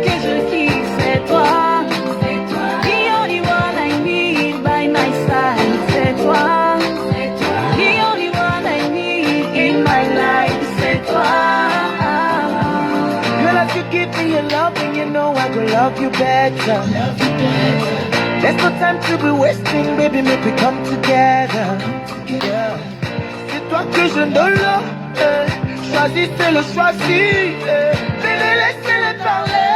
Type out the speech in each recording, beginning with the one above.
que je kiffe, c'est toi. The only one I need by my side, c'est toi. The only one I need in my life, c'est toi. Girl, if you give me your love, and you know I will love you better. There's no time to be wasting, baby, make we come together. C'est toi que je donne, choisissez-le, choisis. Venez, laissez-les parler.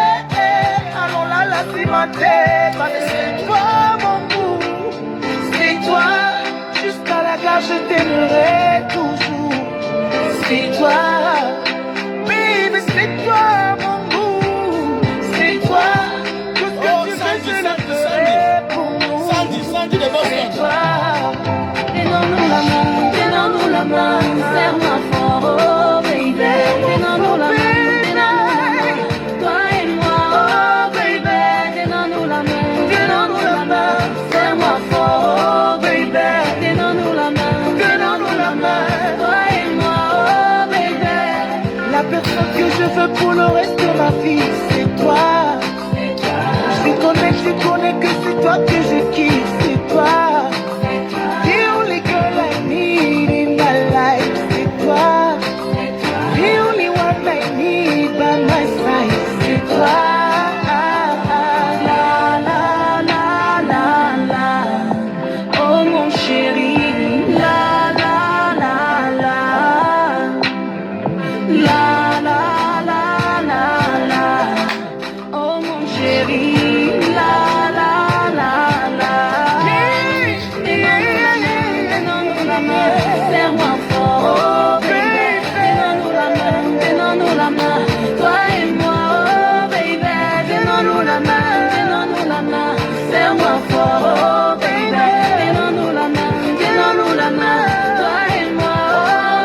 Allons là, la cimenter. C'est toi, mon goût. C'est toi. Jusqu'à la gare, je t'aimerai toujours. C'est toi. Baby, c'est toi, mon goût. C'est toi. Tout ce que tu veux, je le ferai pour nous. Sandy de Boston. C'est toi. Donne-nous la main, serre-moi fort, oh baby. Donne-nous la main, toi et moi, oh baby. Donne-nous la main, serre-moi fort, oh baby. Donne-nous la main, toi et moi, oh baby. La personne que je veux pour le reste de ma vie, c'est toi. Je connais que c'est toi que je kiffe, c'est toi. The only girl I need in my life, c'est toi. The only one I need by my side, c'est toi. La la la la la, oh mon chéri, la la la la, la la la la la, oh mon chéri. Serre-moi fort, oh baby. Donne-nous la main, toi et moi, oh baby. Donne-nous la main, serre-moi fort, oh baby. Donne-nous la main, toi et moi, oh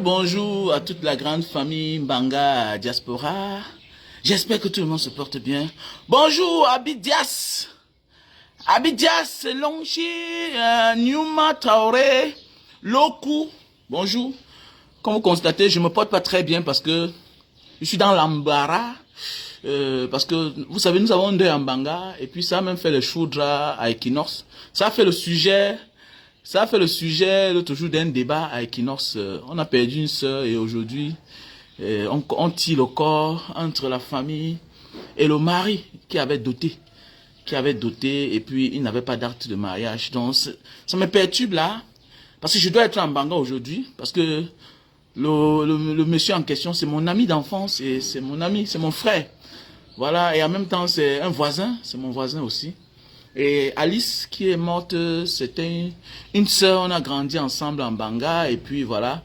Bonjour à toute la grande famille Mbanga Diaspora. J'espère que tout le monde se porte bien. Bonjour Abidias. Abidias, Longchi, Newma Traoré, Loku. Bonjour. Comme vous constatez, je me porte pas très bien parce que je suis dans l'embarras. Parce que, vous savez, nous avons deux Mbanga et puis ça a même fait le choudra à Equinox. Ça a fait le sujet l'autre jour d'un débat à Equinox. On a perdu une sœur et aujourd'hui, on tire le corps entre la famille et le mari qui avait doté et puis il n'avait pas d'acte de mariage. Donc, ça me perturbe là, parce que je dois être en Mbanga aujourd'hui, parce que le monsieur en question, c'est mon ami d'enfance et c'est mon ami, c'est mon frère. Voilà, et en même temps, c'est un voisin, c'est mon voisin aussi. Et Alice qui est morte, c'était une sœur, on a grandi ensemble en Mbanga et puis voilà,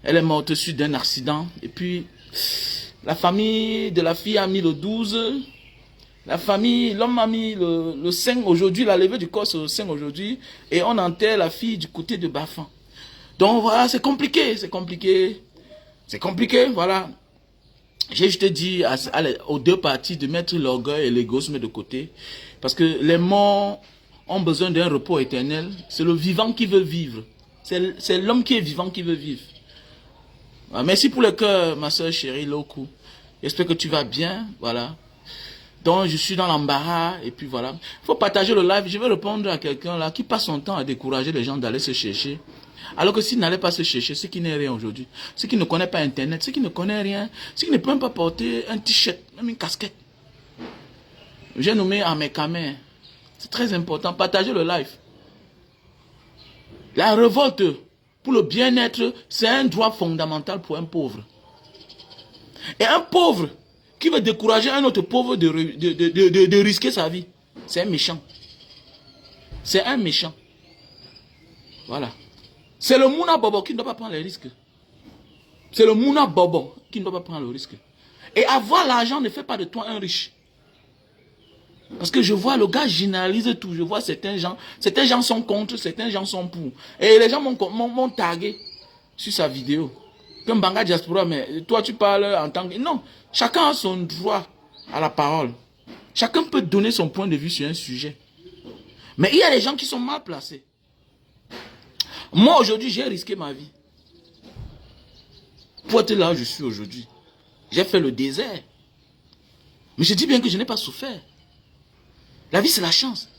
elle est morte suite d'un accident. Et puis la famille de la fille a mis le 12, l'homme a mis le 5 aujourd'hui, la levée du corps c'est le 5 aujourd'hui et on enterre la fille du côté de Bafan. Donc voilà, c'est compliqué, voilà. J'ai juste dit aux deux parties de mettre l'orgueil et l'égoïsme de côté. Parce que les morts ont besoin d'un repos éternel. C'est le vivant qui veut vivre. C'est l'homme qui est vivant qui veut vivre. Voilà. Merci pour le cœur, ma soeur chérie Loku. J'espère que tu vas bien. Voilà. Donc, je suis dans l'embarras. Et puis voilà. Il faut partager le live. Je vais répondre à quelqu'un là qui passe son temps à décourager les gens d'aller se chercher. Alors que s'il n'allait pas se chercher, ceux qui n'est rien aujourd'hui, ceux qui ne connaissent pas Internet, ceux qui ne connaissent rien, ceux qui ne peuvent même pas porter un t-shirt, même une casquette. J'ai nommé à mes camins. C'est très important. Partagez le live. La révolte pour le bien-être, c'est un droit fondamental pour un pauvre. Et un pauvre qui veut décourager un autre pauvre de risquer sa vie, c'est un méchant. C'est un méchant. Voilà. C'est le Mouna Bobo qui ne doit pas prendre les risques. C'est le Mouna Bobo qui ne doit pas prendre le risque. Et avoir l'argent ne fait pas de toi un riche. Parce que je vois le gars généralise tout. Je vois certains gens sont contre, certains gens sont pour. Et les gens m'ont tagué sur sa vidéo. Comme Mbanga Diaspora, mais toi tu parles en tant que... Non, chacun a son droit à la parole. Chacun peut donner son point de vue sur un sujet. Mais il y a des gens qui sont mal placés. Moi aujourd'hui, j'ai risqué ma vie. Pour être là où je suis aujourd'hui. J'ai fait le désert. Mais je dis bien que je n'ai pas souffert. La vie, c'est la chance.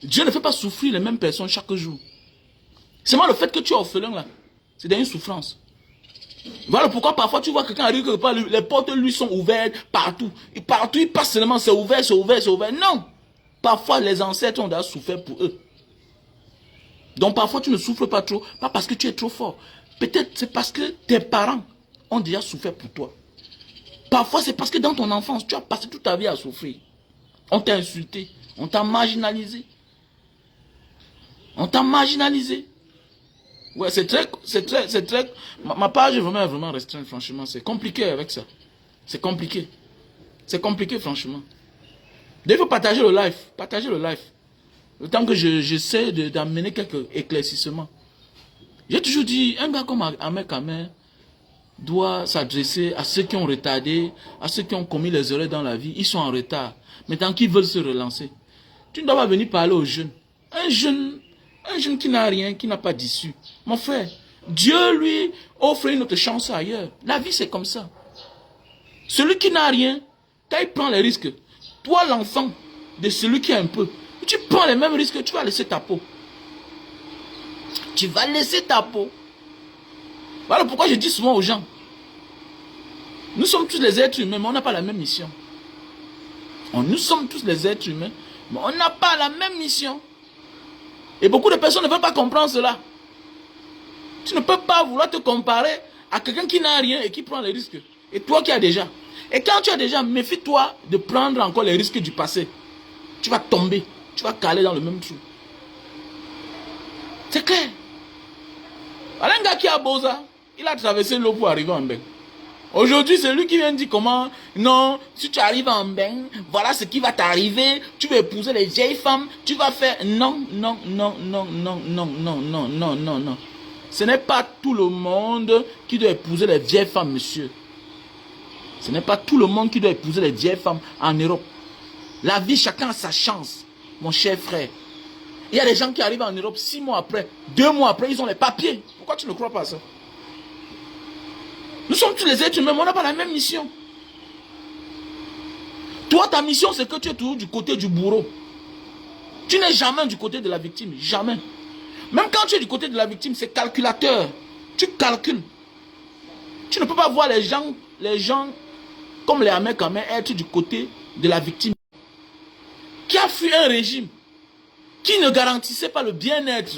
Dieu ne fait pas souffrir les mêmes personnes chaque jour. C'est moi le fait que tu es orphelin là. C'est une souffrance. Voilà pourquoi parfois tu vois quelqu'un arrive quelque part, les portes lui sont ouvertes partout. Et partout il passe seulement, c'est ouvert, c'est ouvert, c'est ouvert. Non. Parfois les ancêtres ont déjà souffert pour eux. Donc parfois tu ne souffres pas trop, pas parce que tu es trop fort. Peut-être c'est parce que tes parents ont déjà souffert pour toi. Parfois c'est parce que dans ton enfance, tu as passé toute ta vie à souffrir. On t'a insulté, on t'a marginalisé. On t'a marginalisé. Ouais, c'est très... Ma page est vraiment restreinte, franchement. C'est compliqué avec ça. C'est compliqué. C'est compliqué, franchement. Il faut partager le live. Partager le live. Le temps que j'essaie d'amener quelques éclaircissements. J'ai toujours dit, un gars comme Ahmed Kamer doit s'adresser à ceux qui ont retardé, à ceux qui ont commis les erreurs dans la vie. Ils sont en retard. Maintenant qu'ils veulent se relancer. Tu ne dois pas venir parler aux jeunes. Un jeune qui n'a rien, qui n'a pas d'issue. Mon frère, Dieu lui offre une autre chance ailleurs. La vie, c'est comme ça. Celui qui n'a rien, quand il prend les risques, toi, l'enfant de celui qui a un peu, tu prends les mêmes risques, tu vas laisser ta peau. Tu vas laisser ta peau. Voilà pourquoi je dis souvent aux gens, nous sommes tous les êtres humains, mais on n'a pas la même mission. Nous sommes tous les êtres humains, mais on n'a pas la même mission. Et beaucoup de personnes ne veulent pas comprendre cela. Tu ne peux pas vouloir te comparer à quelqu'un qui n'a rien et qui prend les risques. Et toi qui as déjà. Et quand tu as déjà, méfie-toi de prendre encore les risques du passé. Tu vas tomber. Tu vas caler dans le même trou. C'est clair. Voilà un gars qui a Boza. Il a traversé l'eau pour arriver en Mbeng. Aujourd'hui, c'est lui qui vient dire comment, non, si tu arrives en Mbeng, voilà ce qui va t'arriver, tu vas épouser les vieilles femmes, tu vas faire, non. Ce n'est pas tout le monde qui doit épouser les vieilles femmes, monsieur. Ce n'est pas tout le monde qui doit épouser les vieilles femmes en Europe. La vie, chacun a sa chance, mon cher frère. Il y a des gens qui arrivent en Europe 6 mois après, 2 mois après, ils ont les papiers. Pourquoi tu ne crois pas ça? Nous sommes tous les êtres humains, mais on n'a pas la même mission. Toi, ta mission, c'est que tu es toujours du côté du bourreau. Tu n'es jamais du côté de la victime, jamais. Même quand tu es du côté de la victime, c'est calculateur. Tu calcules. Tu ne peux pas voir les gens comme les Ahmed Kamer être du côté de la victime. Qui a fui un régime qui ne garantissait pas le bien-être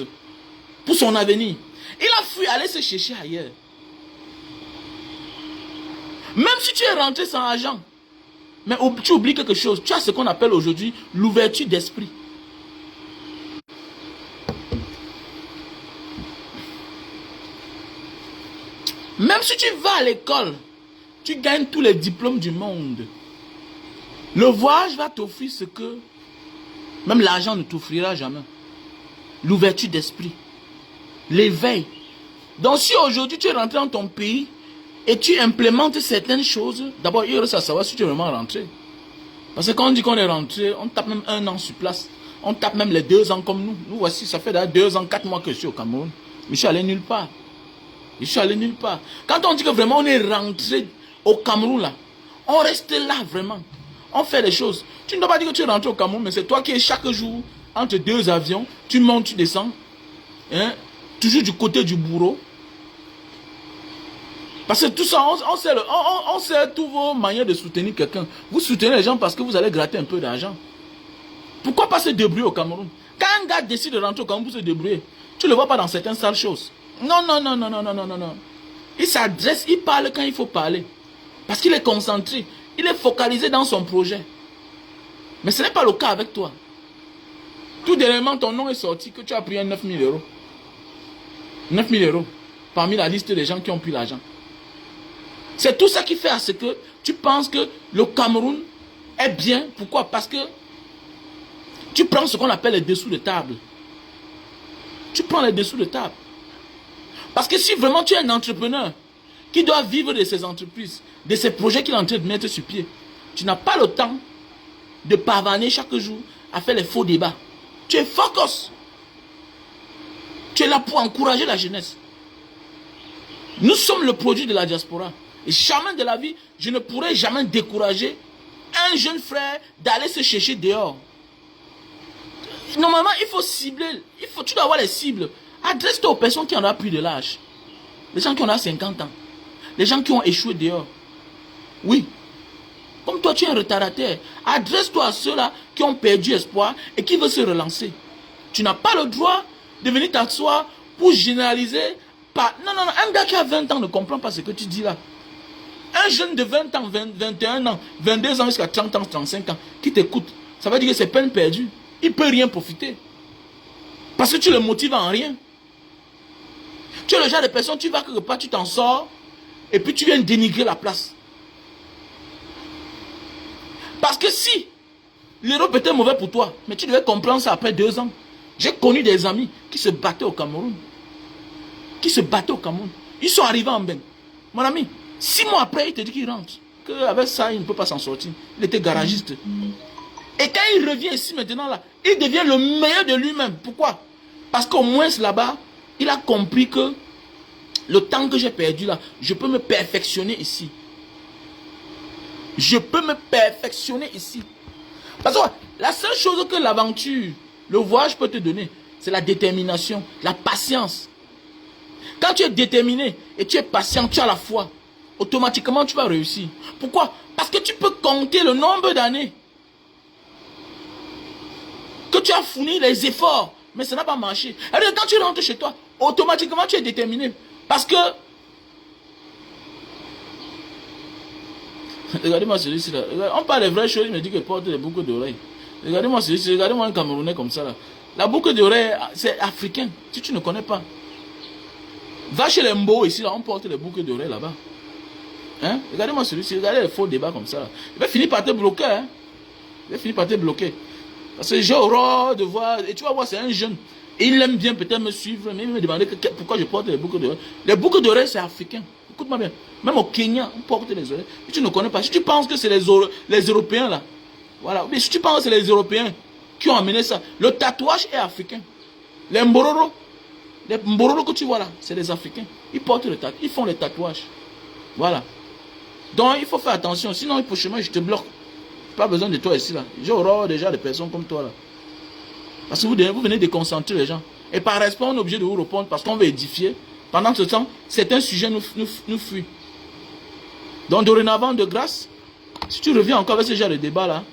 pour son avenir. Il a fui aller se chercher ailleurs. Même si tu es rentré sans argent, mais tu oublies quelque chose. Tu as ce qu'on appelle aujourd'hui l'ouverture d'esprit. Même si tu vas à l'école, tu gagnes tous les diplômes du monde. Le voyage va t'offrir ce que même l'argent ne t'offrira jamais. L'ouverture d'esprit. L'éveil. Donc si aujourd'hui tu es rentré dans ton pays et tu implémentes certaines choses, d'abord il reste à savoir si tu es vraiment rentré. Parce que quand on dit qu'on est rentré, on tape même 1 an sur place. On tape même les 2 ans comme nous. Nous voici, ça fait d'ailleurs 2 ans, 4 mois que je suis au Cameroun. Mais je suis allé nulle part. Je suis allé nulle part. Quand on dit que vraiment on est rentré au Cameroun là, on reste là vraiment. On fait les choses. Tu ne dois pas dire que tu es rentré au Cameroun, mais c'est toi qui es chaque jour entre 2 avions. Tu montes, tu descends. Hein? Toujours du côté du bourreau. Parce que tout ça, on sait toutes vos manières de soutenir quelqu'un. Vous soutenez les gens parce que vous allez gratter un peu d'argent. Pourquoi pas se débrouiller au Cameroun? Quand un gars décide de rentrer au Cameroun pour se débrouiller, tu ne le vois pas dans certaines sales choses. Non. Il s'adresse, il parle quand il faut parler. Parce qu'il est concentré. Il est focalisé dans son projet. Mais ce n'est pas le cas avec toi. Tout dernièrement, ton nom est sorti que tu as pris 9 000 euros. 9 000 euros. Parmi la liste des gens qui ont pris l'argent. C'est tout ça qui fait à ce que tu penses que le Cameroun est bien. Pourquoi? Parce que tu prends ce qu'on appelle les dessous de table. Tu prends les dessous de table. Parce que si vraiment tu es un entrepreneur qui doit vivre de ses entreprises, de ses projets qu'il est en train de mettre sur pied, tu n'as pas le temps de pavaner chaque jour à faire les faux débats. Tu es focus. Tu es là pour encourager la jeunesse. Nous sommes le produit de la diaspora. Et jamais de la vie, je ne pourrai jamais décourager un jeune frère d'aller se chercher dehors. Normalement, il faut cibler. Tu dois avoir les cibles. Adresse-toi aux personnes qui en ont plus de l'âge. Les gens qui ont 50 ans. Les gens qui ont échoué dehors. Oui. Comme toi, tu es un retardataire. Adresse-toi à ceux-là qui ont perdu espoir et qui veulent se relancer. Tu n'as pas le droit de venir t'asseoir pour généraliser. Non, un gars qui a 20 ans ne comprend pas ce que tu dis là. Un jeune de 20 ans, 21 ans, 22 ans jusqu'à 30 ans, 35 ans, qui t'écoute, ça veut dire que c'est peine perdue. Il ne peut rien profiter. Parce que tu le motives en rien. Tu es le genre de personne, tu vas quelque part, tu t'en sors, et puis tu viens dénigrer la place. Parce que si l'Europe était mauvais pour toi, mais tu devais comprendre ça après 2 ans. J'ai connu des amis qui se battaient au Cameroun. Ils sont arrivés en bain. Mon ami, 6 mois après, il te dit qu'il rentre. Qu'avec ça, il ne peut pas s'en sortir. Il était garagiste. Et quand il revient ici maintenant, là, il devient le meilleur de lui-même. Pourquoi? Parce qu'au moins là-bas, il a compris que le temps que j'ai perdu là, je peux me perfectionner ici. Parce que la seule chose que l'aventure, le voyage peut te donner, c'est la détermination, la patience. Quand tu es déterminé et tu es patient, tu as la foi, automatiquement tu vas réussir. Pourquoi? Parce que tu peux compter le nombre d'années que tu as fourni les efforts, mais ça n'a pas marché. Alors quand tu rentres chez toi, automatiquement tu es déterminé. Parce que... Regardez-moi celui-ci là. On parle des vraies choses, il me dit que porte des boucles d'oreilles. Regardez-moi celui-ci, regardez-moi un Camerounais comme ça là. La boucle d'oreille, c'est africain. Si tu ne connais pas. Va chez les Mbo ici là, on porte des boucles d'oreilles là-bas. Hein? Regardez-moi celui-ci, regardez les faux débats comme ça là. Il va finir par te bloquer. Hein? Parce que j'ai horreur de voir, et tu vas voir, c'est un jeune. Et il aime bien peut-être me suivre, mais il me demandait pourquoi je porte les boucles d'oreilles. Les boucles d'oreilles, c'est africain. Écoute-moi bien. Même au Kenya, on porte les oreilles. Si tu ne connais pas, si tu penses que c'est les Européens là, voilà. Mais si tu penses que c'est les Européens qui ont amené ça, le tatouage est africain. Les Mbororo que tu vois là, c'est les Africains. Ils portent le tatouage, ils font les tatouages. Voilà. Donc il faut faire attention, sinon prochainement je te bloque. Pas besoin de toi ici là. J'ai horreur déjà de personnes comme toi là. Parce que vous venez déconcentrer les gens. Et par respect, on est obligé de vous répondre parce qu'on veut édifier. Pendant ce temps, certains sujets nous fuient. Donc dorénavant, de grâce, si tu reviens encore avec ce genre de débat là,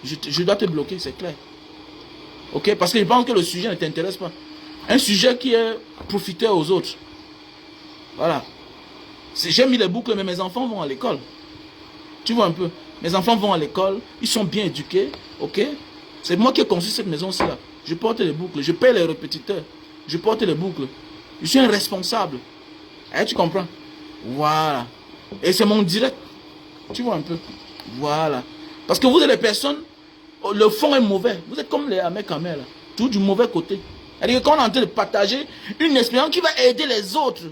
je dois te bloquer, c'est clair. Ok? Parce que je pense que le sujet ne t'intéresse pas. Un sujet qui est profiteur aux autres. Voilà. J'ai mis les boucles, mais mes enfants vont à l'école. Tu vois un peu? Mes enfants vont à l'école, ils sont bien éduqués, ok? C'est moi qui ai conçu cette maison-ci là. Je porte les boucles, je paye les répétiteurs, je porte les boucles. Je suis un responsable. Eh, tu comprends? Voilà. Et c'est mon direct. Tu vois un peu? Voilà. Parce que vous êtes les personnes, le fond est mauvais. Vous êtes comme les Américains là. Tout du mauvais côté. C'est-à-dire qu'on est en train de partager une expérience qui va aider les autres.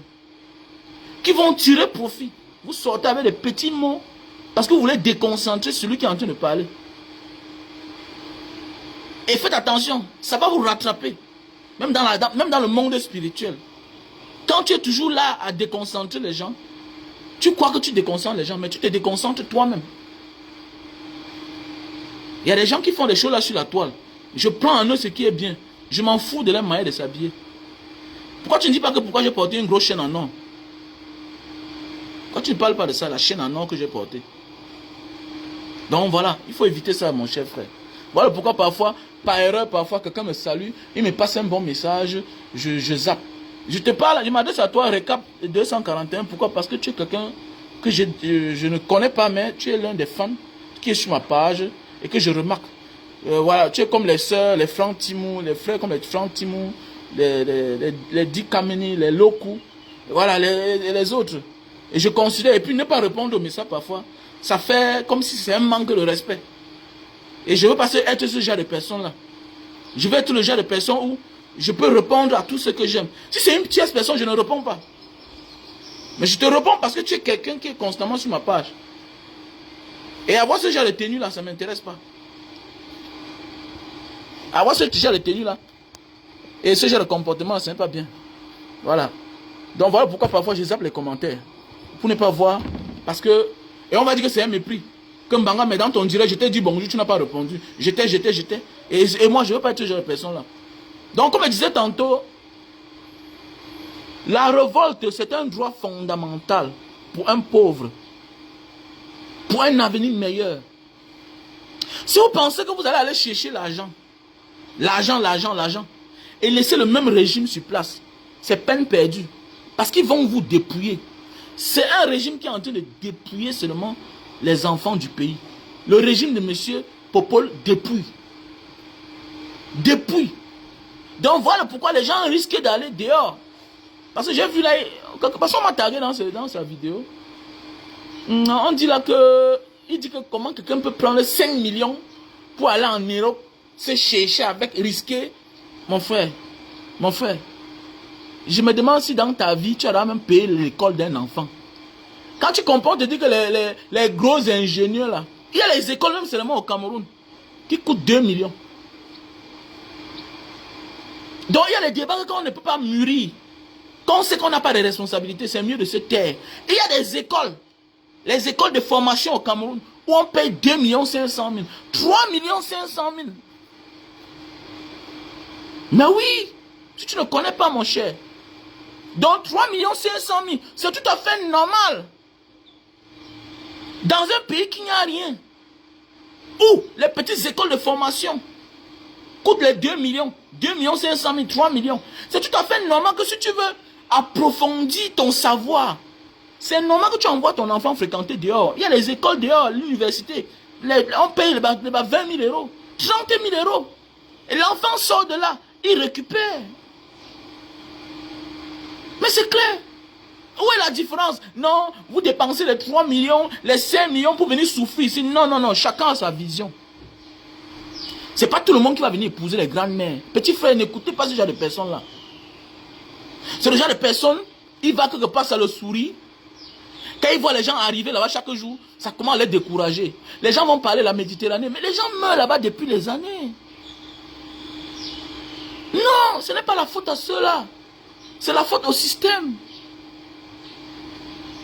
Qui vont tirer profit. Vous sortez avec des petits mots. Parce que vous voulez déconcentrer celui qui est en train de parler. Et faites attention, ça va vous rattraper. Même dans le monde spirituel. Quand tu es toujours là à déconcentrer les gens, tu crois que tu déconcentres les gens, mais tu te déconcentres toi-même. Il y a des gens qui font des choses là sur la toile. Je prends en eux ce qui est bien. Je m'en fous de leur manière de s'habiller. Pourquoi tu ne dis pas que pourquoi j'ai porté une grosse chaîne en or? Pourquoi tu ne parles pas de ça, la chaîne en or que j'ai portée? Donc voilà, il faut éviter ça, mon cher frère. Voilà pourquoi parfois, par erreur, parfois quelqu'un me salue, il me passe un bon message, je zappe. Je te parle, je m'adresse à toi, récap 241. Pourquoi? Parce que tu es quelqu'un que je ne connais pas, mais tu es l'un des fans qui est sur ma page et que je remarque. Voilà, tu es comme les sœurs, les Franck Timou, les frères comme les Franck Timou, les Dick Kameni, les Loku, voilà, les autres. Et je considère, et puis ne pas répondre aux messages parfois, ça fait comme si c'est un manque de respect. Et je veux pas être ce genre de personne-là. Je veux être le genre de personne où je peux répondre à tout ce que j'aime. Si c'est une tierce personne, je ne réponds pas. Mais je te réponds parce que tu es quelqu'un qui est constamment sur ma page. Et avoir ce genre de tenue là, ça ne m'intéresse pas. Avoir ce genre de tenue là, et ce genre de comportement, ce n'est pas bien. Voilà. Donc voilà pourquoi parfois je zappe les commentaires. Pour ne pas voir. Parce que, et on va dire que c'est un mépris. Comme Mbanga, mais dans ton direct, je t'ai dit bonjour, tu n'as pas répondu. J'étais. Et moi, je ne veux pas être ce genre de personne là. Donc comme je disais tantôt, la révolte, c'est un droit fondamental pour un pauvre. Pour un avenir meilleur. Si vous pensez que vous allez aller chercher l'argent, et laisser le même régime sur place, c'est peine perdue. Parce qu'ils vont vous dépouiller. C'est un régime qui est en train de dépouiller seulement les enfants du pays. Le régime de M. Popol dépouille. Dépouille. Donc voilà pourquoi les gens risquent d'aller dehors. Parce que j'ai vu là, parce qu'on m'a tagué dans sa vidéo. On dit là que, il dit que comment quelqu'un peut prendre 5 millions pour aller en Europe, se chercher avec, risquer. Mon frère, je me demande si dans ta vie, tu auras même payé l'école d'un enfant. Quand tu comprends, tu dis que les gros ingénieurs là, il y a les écoles même seulement au Cameroun, qui coûtent 2 millions. Donc il y a les débats que quand on ne peut pas mûrir, quand on sait qu'on n'a pas de responsabilité, c'est mieux de se taire. Et il y a des écoles, les écoles de formation au Cameroun, où on paye 2 500 000, 3 500 000. Mais oui, si tu ne connais pas mon cher, donc 3 500 000, c'est tout à fait normal. Dans un pays qui n'y a rien, où les petites écoles de formation coûtent les 2 millions, 500 000, 3 millions. C'est tout à fait normal que si tu veux approfondir ton savoir, c'est normal que tu envoies ton enfant fréquenter dehors. Il y a les écoles dehors, l'université. On paye les 20 000 euros, 30 000 euros. Et l'enfant sort de là, il récupère. Mais c'est clair. Où est la différence? Non, vous dépensez les 3 millions, les 5 millions pour venir souffrir ici. Non, chacun a sa vision. C'est pas tout le monde qui va venir épouser les grandes mères. Petit frère, n'écoutez pas ce genre de personnes-là. C'est le genre de personnes, il va quelque part, ça le sourit. Quand il voit les gens arriver là-bas chaque jour, ça commence à les décourager. Les gens vont parler de la Méditerranée, mais les gens meurent là-bas depuis des années. Non, ce n'est pas la faute à ceux-là. C'est la faute au système.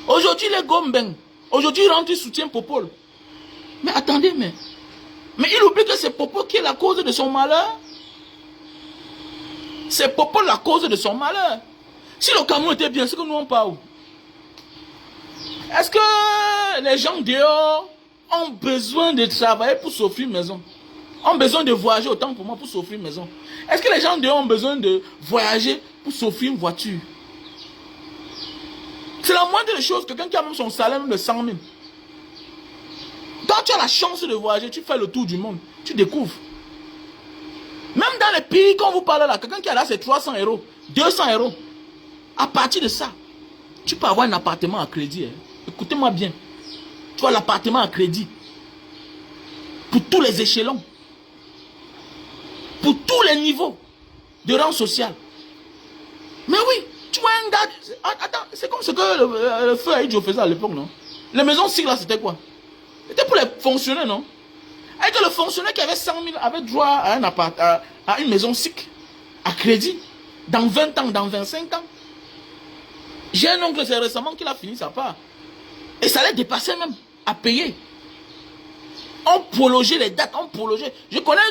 Aujourd'hui, les Gomben, aujourd'hui, ils rentrent, ils soutiennent Popol. Mais attendez, mais il oublie que c'est Popol qui est la cause de son malheur. C'est Popol la cause de son malheur. Si le Cameroun était bien, c'est que nous on parle. Est-ce que les gens dehors ont besoin de travailler pour s'offrir une maison? Ont besoin de voyager autant pour moi pour s'offrir une maison? Est-ce que les gens dehors ont besoin de voyager pour s'offrir une voiture? C'est la moindre des choses. Quelqu'un qui a même son salaire de 100 000. Quand tu as la chance de voyager, tu fais le tour du monde. Tu découvres. Même dans les pays, quand vous parlez là, quelqu'un qui a là ses 300 euros, 200 euros. À partir de ça, tu peux avoir un appartement à crédit. Hein. Écoutez-moi bien. Tu as l'appartement à crédit. Pour tous les échelons. Pour tous les niveaux de rang social. Mais oui, tu vois un gars... Attends, c'est comme ce que le feu Aïdjo faisait à l'époque, non? Les maisons SIC là, c'était quoi? C'était pour les fonctionnaires, non? Et que le fonctionnaire qui avait 100 000 avait droit à une maison SIC, à crédit, dans 20 ans, dans 25 ans. J'ai un oncle, c'est récemment qu'il a fini sa part. Et ça allait dépasser même, à payer. On prolongeait les dates, on prolongeait. Je connais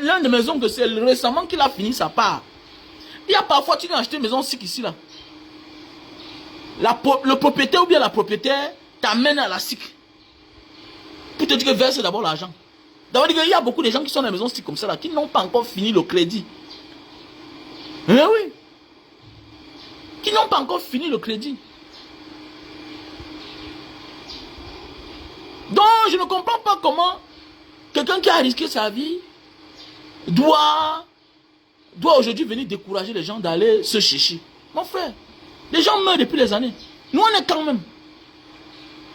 l'un de mes oncles, c'est récemment qu'il a fini sa part. Il y a parfois, tu viens acheter une maison SIC ici, là. Le propriétaire ou bien la propriétaire t'amène à la SIC. Pour te dire que verse d'abord l'argent. D'abord, il y a beaucoup de gens qui sont dans les maisons SIC comme ça, là, qui n'ont pas encore fini le crédit. Eh oui. Qui n'ont pas encore fini le crédit. Donc, je ne comprends pas comment quelqu'un qui a risqué sa vie doit aujourd'hui venir décourager les gens d'aller se chercher. Mon frère, les gens meurent depuis des années. Nous, on est quand même.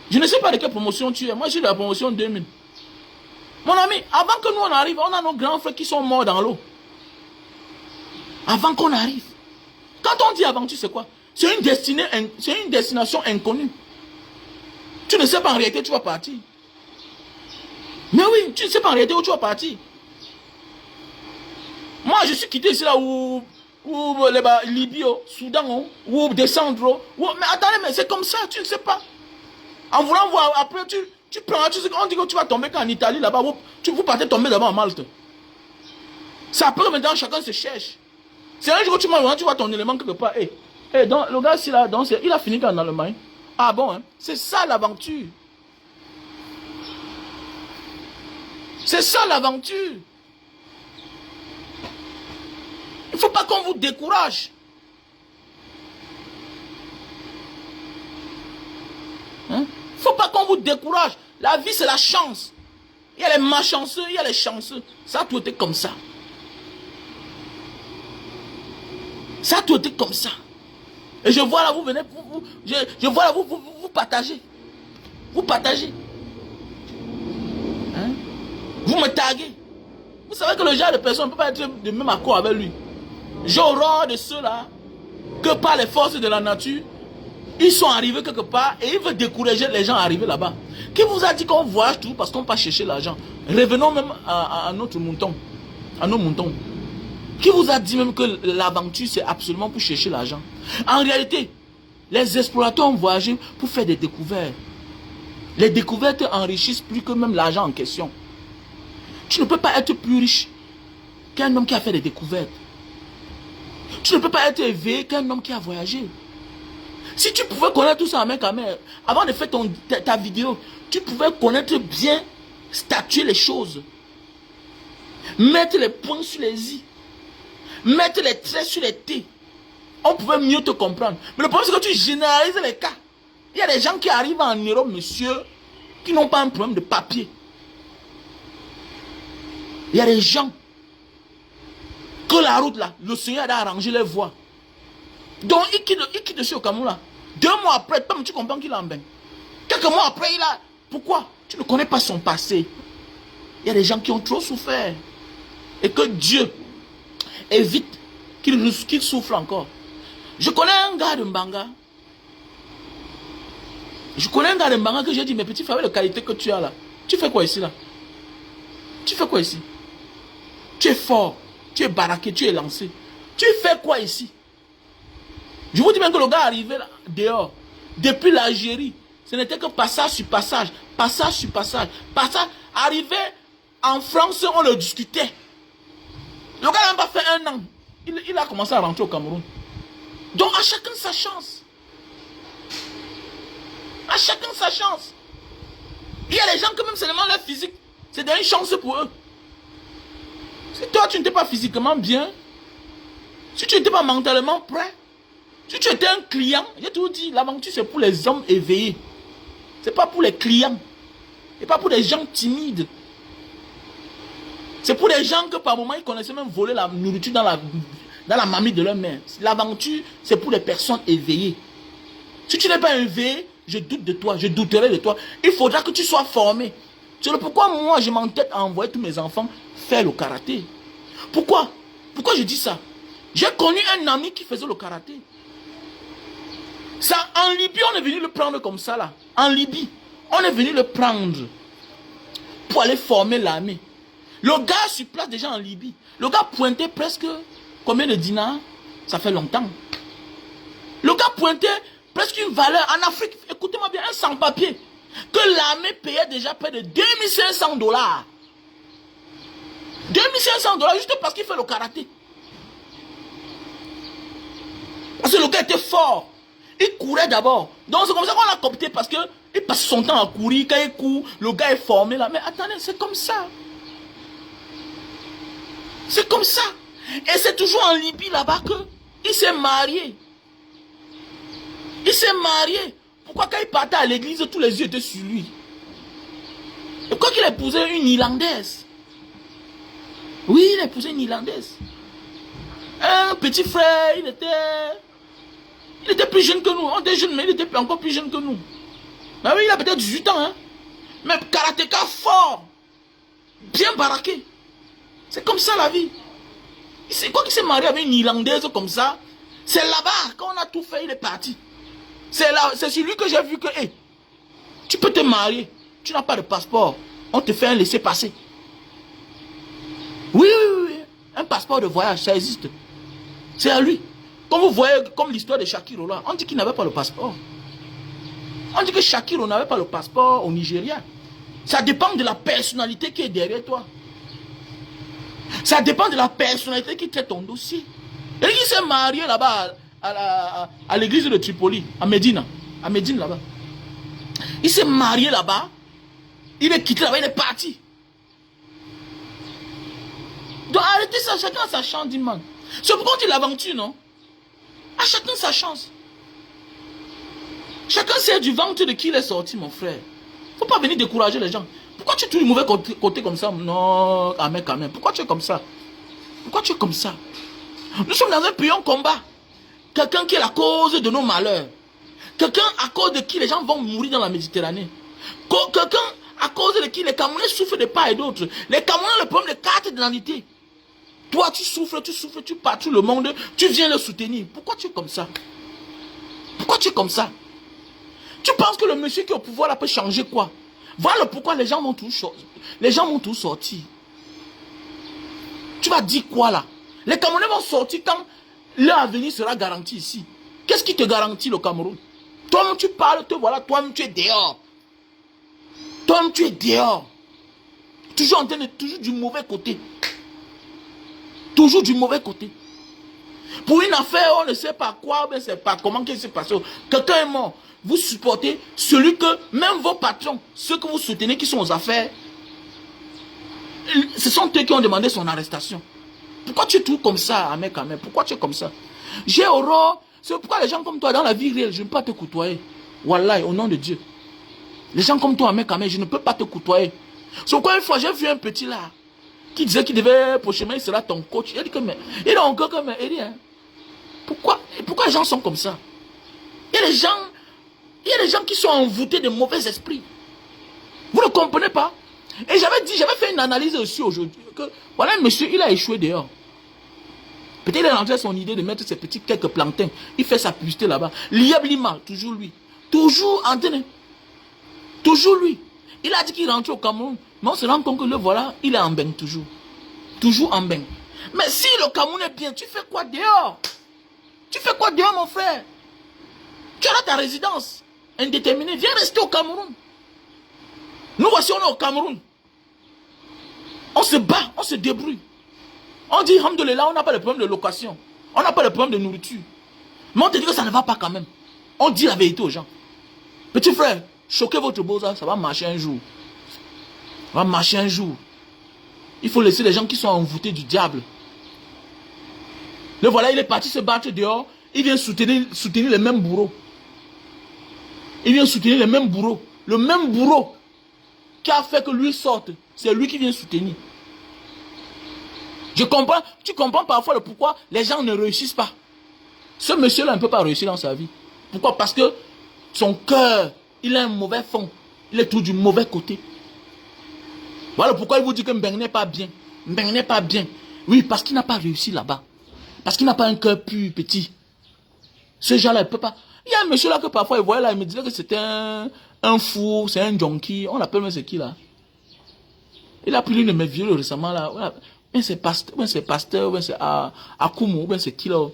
Je ne sais pas de quelle promotion tu es. Moi, je suis de la promotion 2000. Mon ami, avant que nous on arrive, on a nos grands frères qui sont morts dans l'eau. Avant qu'on arrive. Quand on dit avant, tu sais quoi? C'est une destination inconnue. Tu ne sais pas en réalité où tu vas partir. Mais oui, tu ne sais pas en réalité où tu vas partir. Moi, je suis quitté ici là où Libye, Soudan, ou descendre. Mais attendez, mais c'est comme ça, tu ne sais pas. En voulant voir, après, tu prends, on dit que tu vas tomber qu'en Italie, là-bas, vous partez tomber d'abord en Malte. C'est après que maintenant, chacun se cherche. C'est un jour que tu vois ton élément quelque part. Donc, le gars, là, donc, il a fini en Allemagne. Ah bon, hein? C'est ça l'aventure. C'est ça l'aventure. Il ne faut pas qu'on vous décourage. Il ne faut pas qu'on vous décourage. La vie, c'est la chance. Il y a les malchanceux, il y a les chanceux. Ça a tout été comme ça. Ça a tout été comme ça. Et je vois là, vous venez, je vois là, vous partagez. Vous partagez. Hein? Vous me taguez. Vous savez que le genre de personne ne peut pas être de même accord avec lui. J'ai horreur de ceux-là que par les forces de la nature, ils sont arrivés quelque part et ils veulent décourager les gens arrivés là-bas. Qui vous a dit qu'on voyage tout parce qu'on ne peut pas chercher l'argent? Revenons même à notre mouton. À nos moutons. Qui vous a dit même que l'aventure c'est absolument pour chercher l'argent? En réalité, les explorateurs ont voyagé pour faire des découvertes. Les découvertes enrichissent plus que même l'argent en question. Tu ne peux pas être plus riche qu'un homme qui a fait des découvertes. Tu ne peux pas être élevé qu'un homme qui a voyagé. Si tu pouvais connaître tout ça en main à main, avant de faire ta vidéo, tu pouvais connaître bien, statuer les choses. Mettre les points sur les i. Mettre les traits sur les t. On pouvait mieux te comprendre. Mais le problème c'est que tu généralises les cas. Il y a des gens qui arrivent en Europe, monsieur, qui n'ont pas un problème de papier. Il y a des gens que la route là, le Seigneur a arrangé les voies. Donc il quitte dessus au Cameroun là. 2 mois après, tu comprends qu'il est en bain. Quelques mois après, il a... Pourquoi? Tu ne connais pas son passé. Il y a des gens qui ont trop souffert. Et que Dieu évite qu'il souffre encore. Je connais un gars de Mbanga. Je connais un gars de Mbanga que j'ai dit, mais petit frère, avec la qualité que tu as là, tu fais quoi ici là? Tu fais quoi ici? Tu es fort, tu es baraqué, tu es lancé. Tu fais quoi ici? Je vous dis bien que le gars arrivé là, dehors, depuis l'Algérie, ce n'était que passage sur passage, passage sur passage, passage. Arrivé en France, on le discutait. Le gars n'a pas fait 1 an. Il a commencé à rentrer au Cameroun. Donc à chacun sa chance. À chacun sa chance. Il y a des gens que même seulement leur physique, c'est une chance pour eux. Si toi tu n'étais pas physiquement bien, si tu n'étais pas mentalement prêt, si tu étais un client, j'ai toujours dit, l'aventure c'est pour les hommes éveillés. C'est pas pour les clients. C'est pas pour les gens timides. C'est pour les gens que par moment ils connaissaient même voler la nourriture dans la mamie de leur mère. L'aventure c'est pour les personnes éveillées. Si tu n'es pas éveillé, je doute de toi, je douterai de toi. Il faudra que tu sois formé. C'est pourquoi moi je m'entête à envoyer tous mes enfants faire le karaté. Pourquoi? Pourquoi je dis ça? J'ai connu un ami qui faisait le karaté. Ça, en Libye, on est venu le prendre comme ça là. En Libye, on est venu le prendre pour aller former l'armée. Le gars sur place déjà en Libye, le gars pointait presque combien de dinars? Ça fait longtemps. Le gars pointait presque une valeur en Afrique, écoutez-moi bien, un sans-papier, que l'armée payait déjà près de 2500 $. 2500 $ juste parce qu'il fait le karaté. Parce que le gars était fort. Il courait d'abord. Donc c'est comme ça qu'on l'a coopté parce qu'il passe son temps à courir. Quand il court, le gars est formé là. Mais attendez, c'est comme ça. C'est comme ça. Et c'est toujours en Libye là-bas qu'il s'est marié. Il s'est marié. Pourquoi quand il partait à l'église, tous les yeux étaient sur lui? Et pourquoi qu'il a épousé une Irlandaise? Oui, il a épousé une Irlandaise. Un petit frère, il était plus jeune que nous. On était jeunes, mais il était encore plus jeune que nous. Ben oui, il a peut-être 18 ans. Hein? Mais karatéka fort. Bien baraqué. C'est comme ça la vie. C'est quoi qu'il s'est marié avec une Irlandaise comme ça? C'est là-bas, quand on a tout fait, il est parti. C'est là, c'est celui que j'ai vu que, hey, tu peux te marier, tu n'as pas de passeport, on te fait un laissez-passer. Oui, oui, oui, un passeport de voyage, ça existe. C'est à lui. Comme vous voyez, comme l'histoire de Shakiro là, on dit qu'il n'avait pas le passeport. On dit que Shakiro n'avait pas le passeport au Nigeria. Ça dépend de la personnalité qui est derrière toi. Ça dépend de la personnalité qui traite ton dossier. Et qui s'est marié là-bas à l'église de Tripoli, à Médine. À Médine là-bas. Il s'est marié là-bas. Il est quitté là-bas, il est parti. Donc arrêtez ça, chacun a sa chance, dit man. C'est pourquoi on dit l'aventure, non? À chacun sa chance. Chacun sait du ventre de qui il est sorti, mon frère. Faut pas venir décourager les gens. Pourquoi tu es tout du mauvais côté comme ça? Non, amen, quand même. Pourquoi tu es comme ça? Pourquoi tu es comme ça? Nous sommes dans un pays en combat. Quelqu'un qui est la cause de nos malheurs. Quelqu'un à cause de qui les gens vont mourir dans la Méditerranée. Quelqu'un à cause de qui les Camerounais souffrent de part et d'autre. Les Camerounais ont le problème de carte d'identité. Toi, tu souffres, tu pars tout le monde, tu viens le soutenir. Pourquoi tu es comme ça? Pourquoi tu es comme ça? Tu penses que le monsieur qui est au pouvoir là peut changer quoi? Voilà pourquoi les gens vont tous sortir. Tu vas dire quoi là? Les Camerounais vont sortir quand leur avenir sera garanti ici. Qu'est-ce qui te garantit le Cameroun? Toi-même tu parles, te voilà, toi-même tu es dehors. Toi-même tu es dehors. Toujours en train de, toujours du mauvais côté. Toujours du mauvais côté. Pour une affaire, on ne sait pas quoi, mais c'est pas comment qu'il s'est passé. Quelqu'un est mort. Vous supportez celui que, même vos patrons, ceux que vous soutenez qui sont aux affaires, ce sont eux qui ont demandé son arrestation. Pourquoi tu es tout comme ça, mec, mec? Pourquoi tu es comme ça? J'ai horreur. C'est pourquoi les gens comme toi, dans la vie réelle, je ne peux pas te côtoyer. Wallahi, au nom de Dieu. Les gens comme toi, mec, je ne peux pas te côtoyer. C'est pourquoi une fois, j'ai vu un petit là, qui disait qu'il devait, prochainement, il sera ton coach. Il a dit que, mais, il a encore comme, il dit, hein, pourquoi les gens sont comme ça? Il y a des gens qui sont envoûtés de mauvais esprits. Vous ne comprenez pas? Et j'avais fait une analyse aussi aujourd'hui, que, voilà, un monsieur, il a échoué dehors. Peut-être il a rentré son idée de mettre ses petits quelques plantains. Il fait sa publicité là-bas. Liablima, toujours lui. Toujours, entendez. Toujours lui. Il a dit qu'il rentre au Cameroun. Mais on se rend compte que le voilà, il est en bain toujours. Toujours en bain. Mais si le Cameroun est bien, tu fais quoi dehors? Tu fais quoi dehors, mon frère? Tu as ta résidence indéterminée. Viens rester au Cameroun. Nous voici, on est au Cameroun. On se bat, on se débrouille. On dit, alhamdoulilah, on n'a pas de problème de location. On n'a pas de problème de nourriture. Mais on te dit que ça ne va pas quand même. On dit la vérité aux gens. Petit frère, choquez votre beau-ça, ça va marcher un jour. Ça va marcher un jour. Il faut laisser les gens qui sont envoûtés du diable. Le voilà, il est parti se battre dehors. Il vient soutenir les mêmes bourreaux. Il vient soutenir les mêmes bourreaux. Le même bourreau qui a fait que lui sorte, c'est lui qui vient soutenir. Je comprends, tu comprends parfois le pourquoi les gens ne réussissent pas. Ce monsieur-là ne peut pas réussir dans sa vie. Pourquoi? Parce que son cœur, il a un mauvais fond. Il est tout du mauvais côté. Voilà pourquoi il vous dit que Mbeng n'est pas bien. Mbeng n'est pas bien. Oui, parce qu'il n'a pas réussi là-bas. Parce qu'il n'a pas un cœur plus petit. Ce genre-là, il ne peut pas. Il y a un monsieur là que parfois il voyait là, il me disait que c'était un fou, c'est un junkie. On l'appelle, mais c'est qui là? Il a pris l'une de mes vieux récemment là. Mais c'est pasteur, mais c'est Akumu, mais c'est qui là?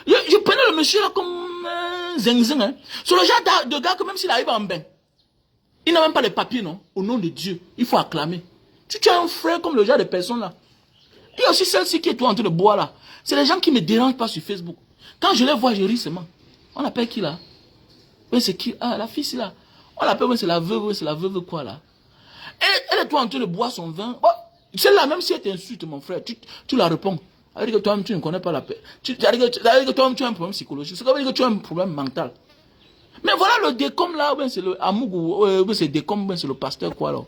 Je prenais le monsieur là comme zing zing. Hein. C'est le genre de gars que même s'il arrive en bain, il n'a même pas les papiers, non? Au nom de Dieu, il faut acclamer. Tu as un frère comme le genre de personne là. Il y a aussi celle-ci qui est toi en train de boire là. C'est les gens qui me dérangent pas sur Facebook. Quand je les vois, je ris seulement. On appelle qui là? Oui, c'est qui? Ah, la fille c'est là. On l'appelle, oui, c'est la veuve quoi là? Elle est toi en train de boire son vin. Oh, celle-là, même si elle t'insulte, mon frère, tu la réponds. Ça veut dire que toi-même, tu ne connais pas la paix. Ça veut dire que toi-même, tu as un problème psychologique. Ça veut dire que tu as un problème mental. Mais voilà le décom là, ben c'est le Amougou, ben c'est décom, ben c'est le pasteur quoi là.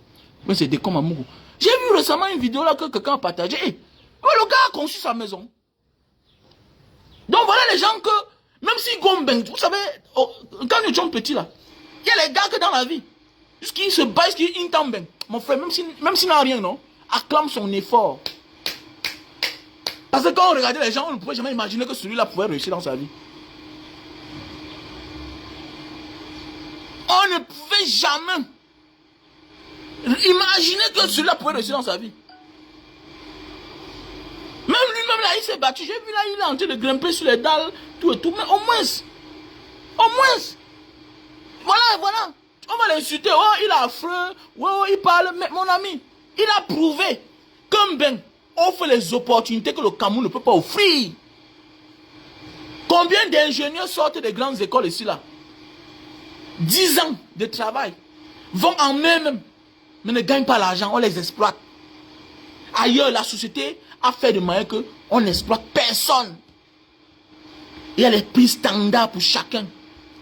Ben c'est décom Amougou. J'ai vu récemment une vidéo là que quelqu'un a partagé. Hey, le gars a conçu sa maison. Donc voilà les gens que, même si Gomben, vous savez, quand nous sommes petits là, il y a les gars que dans la vie, jusqu'ils se battent, jusqu'ils tombent. Mon frère, même s'il n'a rien, non, acclame son effort. Parce que quand on regardait les gens, on ne pouvait jamais imaginer que celui-là pouvait réussir dans sa vie. On ne pouvait jamais imaginer que cela pourrait réussir dans sa vie. Même lui-même là, il s'est battu. J'ai vu là, il est en train de grimper sur les dalles, tout et tout. Mais au moins, voilà. On va l'insulter. Oh, il est affreux. Oh, il parle. Mais mon ami, il a prouvé qu'un ben offre les opportunités que le Cameroun ne peut pas offrir. Combien d'ingénieurs sortent des grandes écoles ici là? 10 ans de travail. Vont en eux-mêmes. Mais ne gagnent pas l'argent. On les exploite. Ailleurs, la société a fait de manière qu'on n'exploite personne. Il y a les prix standards pour chacun.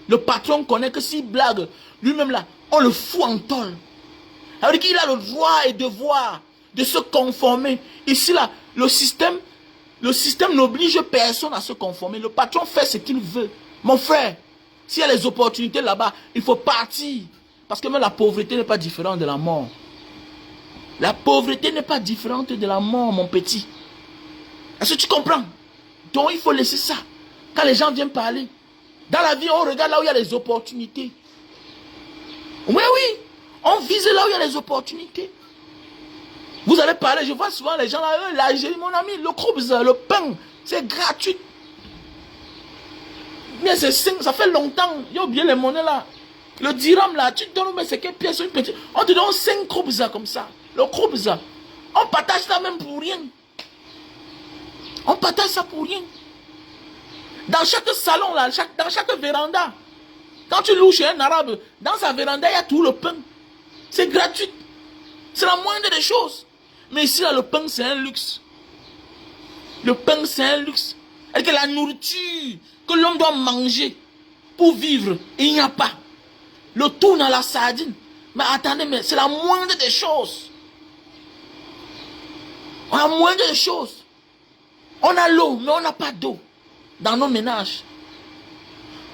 Le patron connaît que s'il blague, lui-même là, on le fout en tôle. Ça veut dire qu'il a le droit et devoir de se conformer. Ici là, le système n'oblige personne à se conformer. Le patron fait ce qu'il veut. Mon frère, s'il y a les opportunités là-bas, il faut partir. Parce que même la pauvreté n'est pas différente de la mort. La pauvreté n'est pas différente de la mort, mon petit. Est-ce que tu comprends? Donc il faut laisser ça. Quand les gens viennent parler, dans la vie, on regarde là où il y a les opportunités. Oui, on vise là où il y a les opportunités. Vous allez parler, je vois souvent les gens là, j'ai dit, mon ami, le khubz, le pain, c'est gratuit. Mais c'est 5, ça fait longtemps, il y a oublié les monnaies là. Le dirham là, tu te donnes, mais c'est quelle pièce, une petite. On te donne 5 khubz comme ça. Le khubz, on partage ça même pour rien. On partage ça pour rien. Dans chaque salon là, dans chaque véranda, quand tu loues chez un arabe, dans sa véranda, il y a tout le pain. C'est gratuit. C'est la moindre des choses. Mais ici, là, le pain, c'est un luxe. Le pain, c'est un luxe. Et que la nourriture que l'homme doit manger pour vivre, il n'y a pas. Le tourne à la sardine. Mais attendez, mais c'est la moindre des choses. La moindre des choses. On a l'eau, mais on n'a pas d'eau dans nos ménages.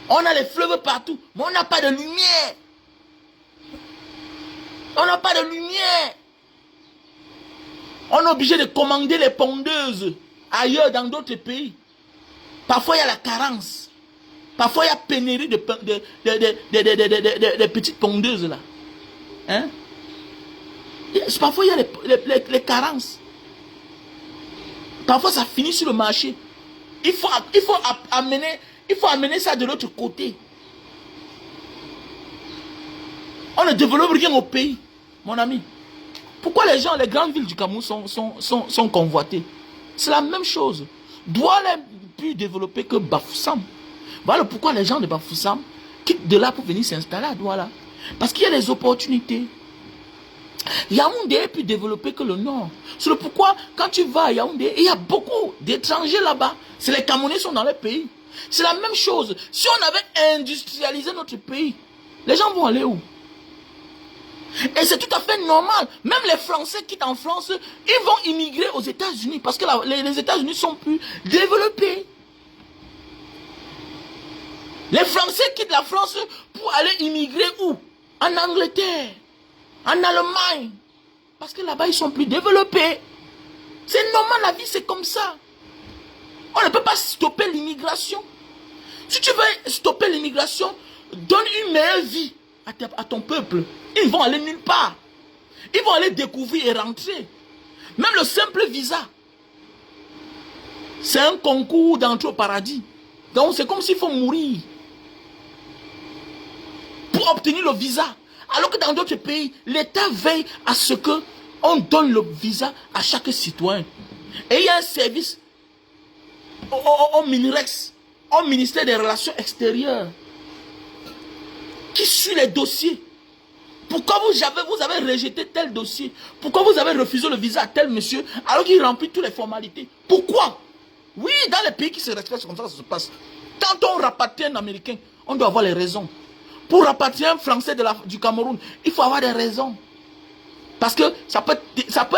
On a les fleuves partout, mais on n'a pas de lumière. On n'a pas de lumière. On est obligé de commander les pondeuses ailleurs dans d'autres pays. Parfois il y a la carence. Parfois il y a pénurie de petites pondeuses là. Hein? Parfois il y a les carences. Parfois ça finit sur le marché. Il faut amener ça de l'autre côté. On ne développe rien au pays, mon ami. Pourquoi les gens, les grandes villes du Cameroun sont convoitées? C'est la même chose. Douala n'est plus développé que Bafoussam. Voilà pourquoi les gens de Bafoussam quittent de là pour venir s'installer à Douala. Parce qu'il y a les opportunités. Yaoundé est plus développé que le Nord. C'est pourquoi quand tu vas à Yaoundé, il y a beaucoup d'étrangers là-bas. C'est les Camerounais qui sont dans le pays. C'est la même chose. Si on avait industrialisé notre pays, les gens vont aller où? Et c'est tout à fait normal. Même les Français quittent en France, ils vont immigrer aux États-Unis parce que les États-Unis sont plus développés. Les Français quittent la France pour aller immigrer où? En Angleterre, en Allemagne. Parce que là-bas, ils sont plus développés. C'est normal, la vie, c'est comme ça. On ne peut pas stopper l'immigration. Si tu veux stopper l'immigration, donne une meilleure vie à ton peuple. Ils vont aller nulle part. Ils vont aller découvrir et rentrer. Même le simple visa, c'est un concours d'entrée au paradis. Donc c'est comme s'il faut mourir pour obtenir le visa. Alors que dans d'autres pays, l'État veille à ce que on donne le visa à chaque citoyen. Et il y a un service au MINREX, au ministère des Relations Extérieures, qui suit les dossiers. Pourquoi vous avez rejeté tel dossier? Pourquoi vous avez refusé le visa à tel monsieur alors qu'il remplit toutes les formalités? Pourquoi? Oui, dans les pays qui se respectent, c'est comme ça que ça se passe. Quand on rapatrie un Américain, on doit avoir les raisons. Pour rapatrier un Français du Cameroun, il faut avoir des raisons. Parce que ça peut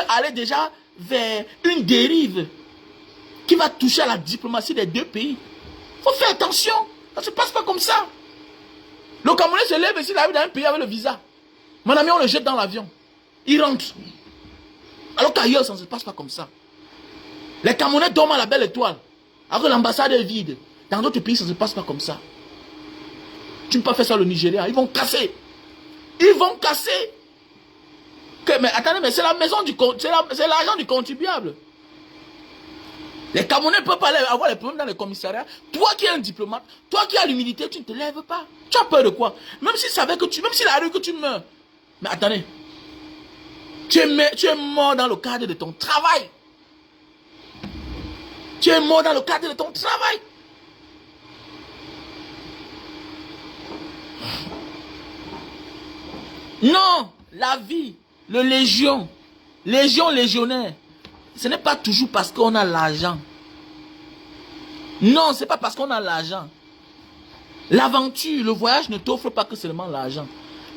aller déjà vers une dérive qui va toucher à la diplomatie des deux pays. Il faut faire attention. Ça ne se passe pas comme ça. Le Camerounais se lève ici, il arrive dans un pays avec le visa. Mon ami, on le jette dans l'avion. Il rentre. Alors qu'ailleurs, ça ne se passe pas comme ça. Les Camerounais dorment à la belle étoile. Alors que l'ambassade est vide. Dans d'autres pays, ça ne se passe pas comme ça. Tu ne peux pas faire ça au Nigeria. Ils vont casser. Ils vont casser. Mais attendez, mais c'est la maison du c'est l'argent du contribuable. Les Camerounais ne peuvent pas avoir les problèmes dans les commissariats. Toi qui es un diplomate, toi qui as l'humilité, tu ne te lèves pas. Tu as peur de quoi? Même s'il savait que même s'il arrive que tu meurs. Mais attendez. Tu es mort dans le cadre de ton travail. Tu es mort dans le cadre de ton travail. Non, la vie, le légionnaire, ce n'est pas toujours parce qu'on a l'argent. Non, ce n'est pas parce qu'on a l'argent. L'aventure, le voyage ne t'offre pas que seulement l'argent.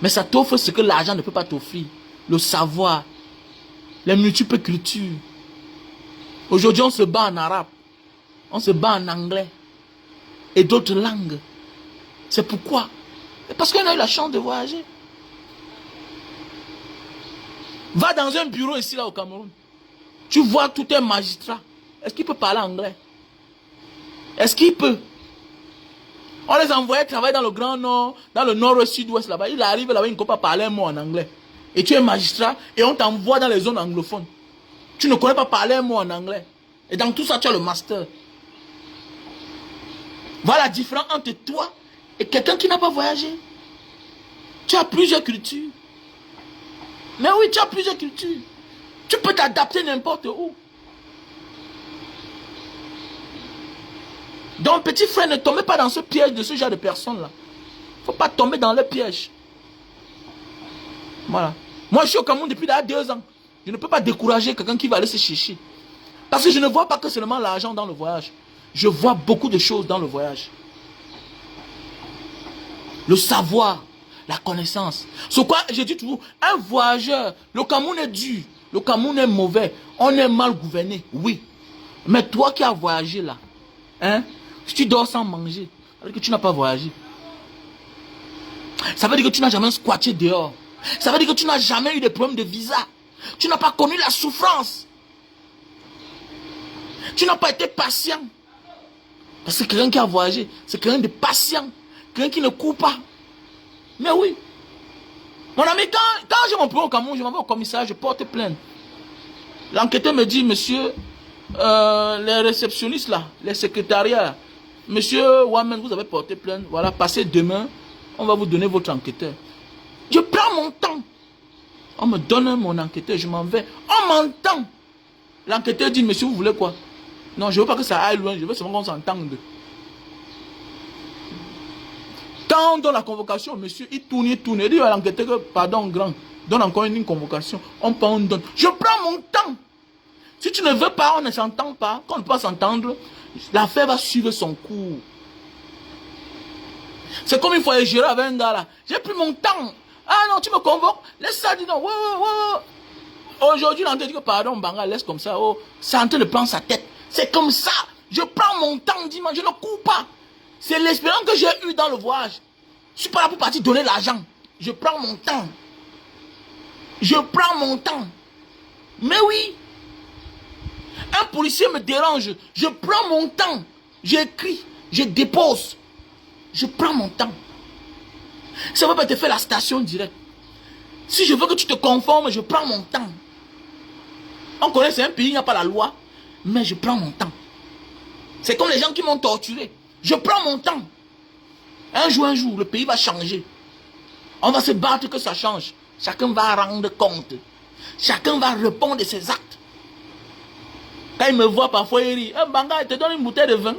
Mais ça t'offre ce que l'argent ne peut pas t'offrir. Le savoir, les multiples cultures. Aujourd'hui, on se bat en arabe, on se bat en anglais et d'autres langues. C'est pourquoi? Parce qu'on a eu la chance de voyager. Va dans un bureau ici, là, au Cameroun. Tu vois tout un magistrat. Est-ce qu'il peut parler anglais? Est-ce qu'il peut? On les envoyait travailler dans le Grand Nord, dans le Nord-Ouest, Sud-Ouest, là-bas. Il arrive là-bas, il ne peut pas parler un mot en anglais. Et tu es magistrat et on t'envoie dans les zones anglophones. Tu ne connais pas parler un mot en anglais. Et dans tout ça, tu as le master. Voilà la différence entre toi et quelqu'un qui n'a pas voyagé. Tu as plusieurs cultures. Mais oui, tu as plusieurs cultures. Tu peux t'adapter n'importe où. Donc, petit frère, ne tombez pas dans ce piège de ce genre de personnes-là. Il ne faut pas tomber dans le piège. Voilà. Moi, je suis au Cameroun depuis 2 ans. Je ne peux pas décourager quelqu'un qui va aller se chercher. Parce que je ne vois pas que seulement l'argent dans le voyage. Je vois beaucoup de choses dans le voyage. Le savoir, la connaissance. C'est quoi, j'ai dit toujours, un voyageur, le Cameroun est dur, le Cameroun est mauvais, on est mal gouverné, oui. Mais toi qui as voyagé là, hein, si tu dors sans manger, ça veut dire que tu n'as pas voyagé. Ça veut dire que tu n'as jamais squatté dehors. Ça veut dire que tu n'as jamais eu de problème de visa. Tu n'as pas connu la souffrance. Tu n'as pas été patient. Parce que quelqu'un qui a voyagé, c'est quelqu'un de patient. Quelqu'un qui ne court pas. Mais oui. Mon ami, quand j'ai mon problème au Cameroun, je m'en vais au commissariat, je porte plainte. L'enquêteur me dit, monsieur, les réceptionnistes là, les secrétariats, monsieur Wamen, vous avez porté plainte. Voilà, passez demain, on va vous donner votre enquêteur. Je prends mon temps. On me donne mon enquêteur, je m'en vais. On m'entend. L'enquêteur dit, monsieur, vous voulez quoi? Non, je ne veux pas que ça aille loin, je veux seulement qu'on s'entende. Quand on donne la convocation, monsieur, il tourne. Il dit à l'enquêteur que, pardon, grand, donne encore une convocation. On prend, on donne. Je prends mon temps. Si tu ne veux pas, on ne s'entend pas. Quand on ne peut pas s'entendre, l'affaire va suivre son cours. C'est comme une fois, j'ai avec un gars là. J'ai pris mon temps. Ah non, tu me convoques. Laisse ça, dis non. Aujourd'hui, l'enquêteur dit que, pardon, Banga, laisse comme ça. Oh, c'est en train de prendre sa tête. C'est comme ça. Je prends mon temps, dis-moi, je ne cours pas. C'est l'expérience que j'ai eue dans le voyage. Je ne suis pas là pour partir donner l'argent. Je prends mon temps. Je prends mon temps. Mais oui. Un policier me dérange. Je prends mon temps. J'écris. Je dépose. Je prends mon temps. Ça ne va pas te faire la station directe. Si je veux que tu te conformes, je prends mon temps. On connaît, c'est un pays, il n'y a pas la loi. Mais je prends mon temps. C'est comme les gens qui m'ont torturé. Je prends mon temps. Un jour, le pays va changer. On va se battre que ça change. Chacun va rendre compte. Chacun va répondre de ses actes. Quand il me voit parfois, il dit, Banga, il te donne une bouteille de vin.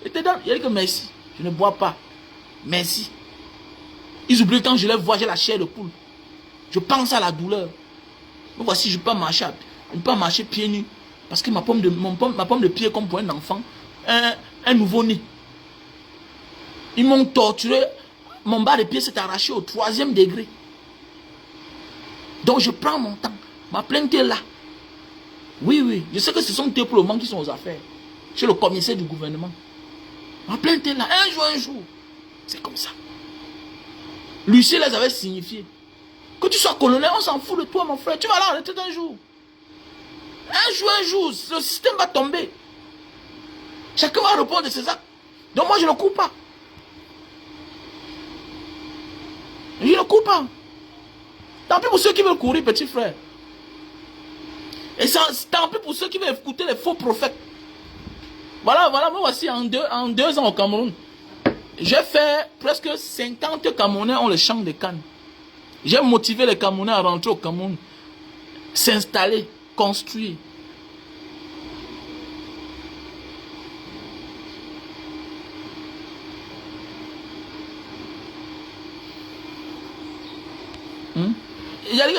Il te donne. Il dit que merci. Je ne bois pas. Merci. Ils oublient quand je les vois, j'ai la chair de poule. Je pense à la douleur. Mais voici, je ne peux pas marcher. Je ne peux pas marcher pieds nus. Parce que ma pomme de pied est comme pour un enfant. Un nouveau-né. Ils m'ont torturé. Mon bas de pied s'est arraché au 3e degré. Donc je prends mon temps. Ma plainte est là. Oui. Je sais que ce sont tes pour le moment qui sont aux affaires. Chez le commissaire du gouvernement. Ma plainte est là. Un jour. C'est comme ça. Lucien les avait signifié. Que tu sois colonel, on s'en fout de toi, mon frère. Tu vas là en retraite un jour. Un jour, le système va tomber. Chacun va répondre de ses actes. Donc moi, je ne cours pas. Je ne cours pas. Tant pis pour ceux qui veulent courir, petit frère. Et ça, tant pis pour ceux qui veulent écouter les faux prophètes. Voilà, moi voici en deux ans au Cameroun. J'ai fait presque 50 Camerounais ont le champ de Cannes. J'ai motivé les Camerounais à rentrer au Cameroun, s'installer, construire.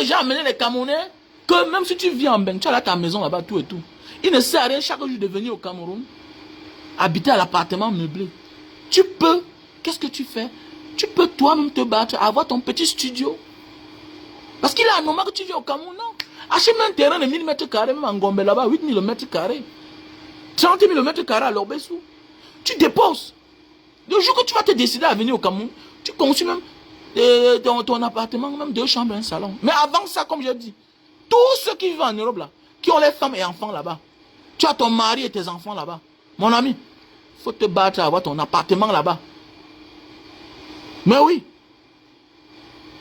J'ai amené les Camerounais que même si tu vis en Beng, tu as là ta maison là-bas, tout et tout. Il ne sert à rien chaque jour de venir au Cameroun, habiter à l'appartement meublé. Tu peux, qu'est-ce que tu fais? Tu peux toi-même te battre, avoir ton petit studio. Parce qu'il est anormal que tu viens au Cameroun, non? Achète un terrain de 1000 mètres carrés, même en Gombe là-bas, 8000 mètres carrés. 30 000 mètres carrés à l'Orbessou. Tu déposes. Le jour que tu vas te décider à venir au Cameroun, tu construis même ton appartement, même 2 chambres, un salon. Mais avant ça, comme je dis, tous ceux qui vivent en Europe là, qui ont les femmes et enfants là-bas, tu as ton mari et tes enfants là-bas. Mon ami, il faut te battre à avoir ton appartement là-bas. Mais oui.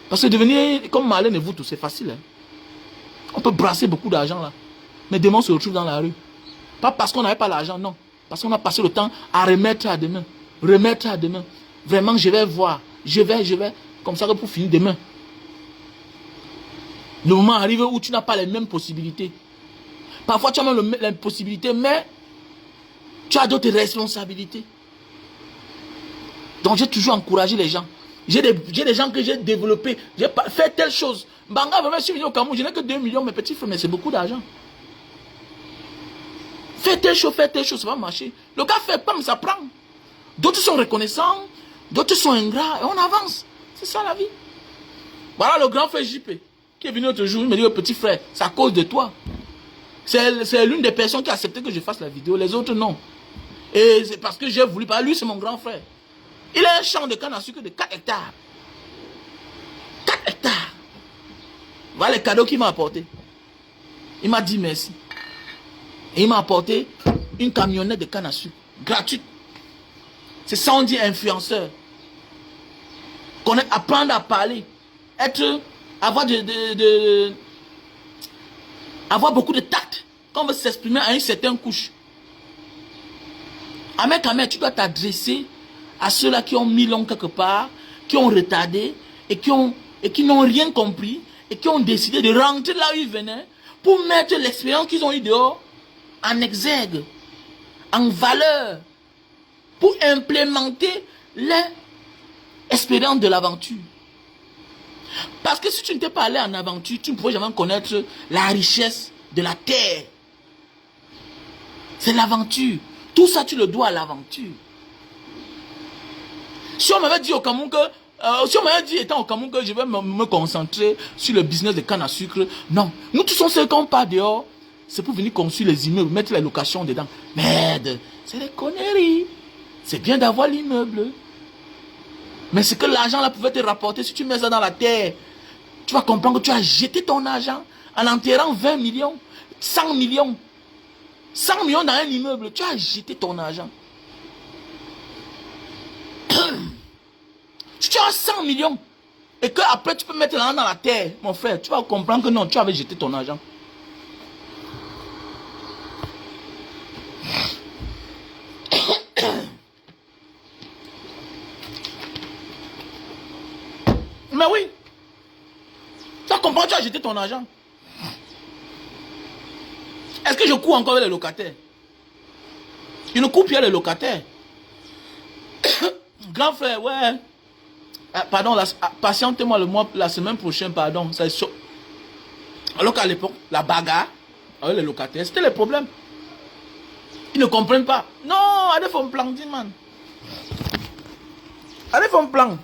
Parce que devenir comme Marlène et vous tous, c'est facile. Hein? On peut brasser beaucoup d'argent là. Mais demain on se retrouve dans la rue. Pas parce qu'on n'avait pas l'argent, non. Parce qu'on a passé le temps à remettre à demain. Remettre à demain. Vraiment, je vais voir. Je vais. Comme ça que pour finir demain. Le moment arrive où tu n'as pas les mêmes possibilités. Parfois tu as même les possibilités, mais tu as d'autres responsabilités. Donc j'ai toujours encouragé les gens. J'ai des gens que j'ai développés. J'ai fait telle chose. Banga, vraiment, je suis venu au Cameroun. Je n'ai que 2 millions, mes petits frères, mais c'est beaucoup d'argent. Fais telle chose, ça va marcher. Le gars fait pas, mais ça prend. D'autres sont reconnaissants, d'autres sont ingrats, et on avance. C'est ça la vie. Voilà le grand frère JP, qui est venu l'autre jour, il me dit, petit frère, c'est à cause de toi. C'est l'une des personnes qui a accepté que je fasse la vidéo, les autres non. Et c'est parce que j'ai voulu, pas lui c'est mon grand frère. Il a un champ de canne à sucre de 4 hectares. 4 hectares. Voilà les cadeaux qu'il m'a apporté. Il m'a dit merci. Et il m'a apporté une camionnette de canne à sucre. Gratuite. C'est ça on dit influenceur. Connaître, apprendre à parler. Avoir beaucoup de tact. Quand on veut s'exprimer à une certaine couche. Ahmed, tu dois t'adresser à ceux-là qui ont mis l'ongle quelque part, qui ont retardé et qui n'ont rien compris et qui ont décidé de rentrer là où ils venaient pour mettre l'expérience qu'ils ont eue dehors en exergue, en valeur, pour implémenter l'expérience de l'aventure. Parce que si tu n'étais pas allé en aventure, tu ne pourrais jamais connaître la richesse de la terre. C'est l'aventure. Tout ça, tu le dois à l'aventure. Si on m'avait dit au Cameroun que, si on m'avait dit étant au Cameroun que je vais me concentrer sur le business de canne à sucre, non. Nous tous on sait qu'on part dehors, c'est pour venir construire les immeubles, mettre les locations dedans. Merde, c'est des conneries. C'est bien d'avoir l'immeuble. Mais ce que l'argent là pouvait te rapporter, si tu mets ça dans la terre, tu vas comprendre que tu as jeté ton argent en enterrant 20 millions, 100 millions. 100 millions dans un immeuble, tu as jeté ton argent. Si tu as 100 millions et que après tu peux mettre l'argent dans la terre, mon frère, tu vas comprendre que non, tu avais jeté ton argent. Mais oui, tu vas comprendre que tu as jeté ton argent. Est-ce que je cours encore avec les locataires? Je ne cours plus avec les locataires. Grand frère, ouais. Pardon, patientez-moi la semaine prochaine, pardon. Alors qu'à l'époque, la bagarre avec les locataires, c'était le problème. Ils ne comprennent pas. Non, allez faire un plan, dis man. Allez faire un plan.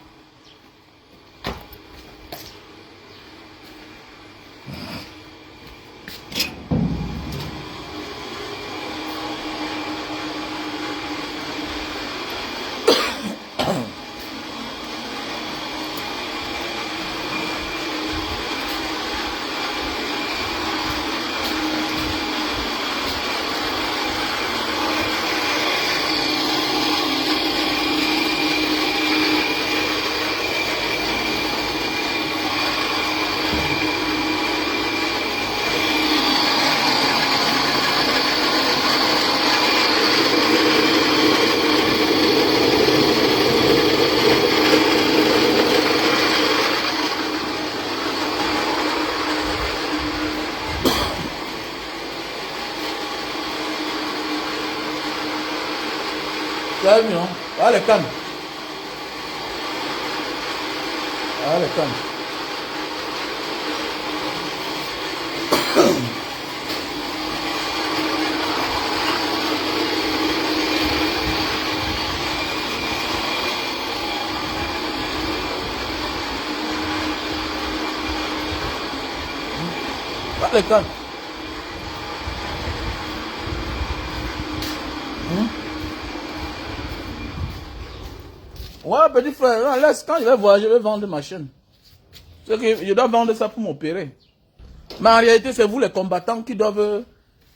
Tu as vu, non? Ah, les cannes. Ah, les cannes. Ah, les cannes. Ouais, petit frère, non, laisse, quand je vais voyager, je vais vendre ma chaîne. C'est que je dois vendre ça pour m'opérer. Mais en réalité, c'est vous les combattants qui doivent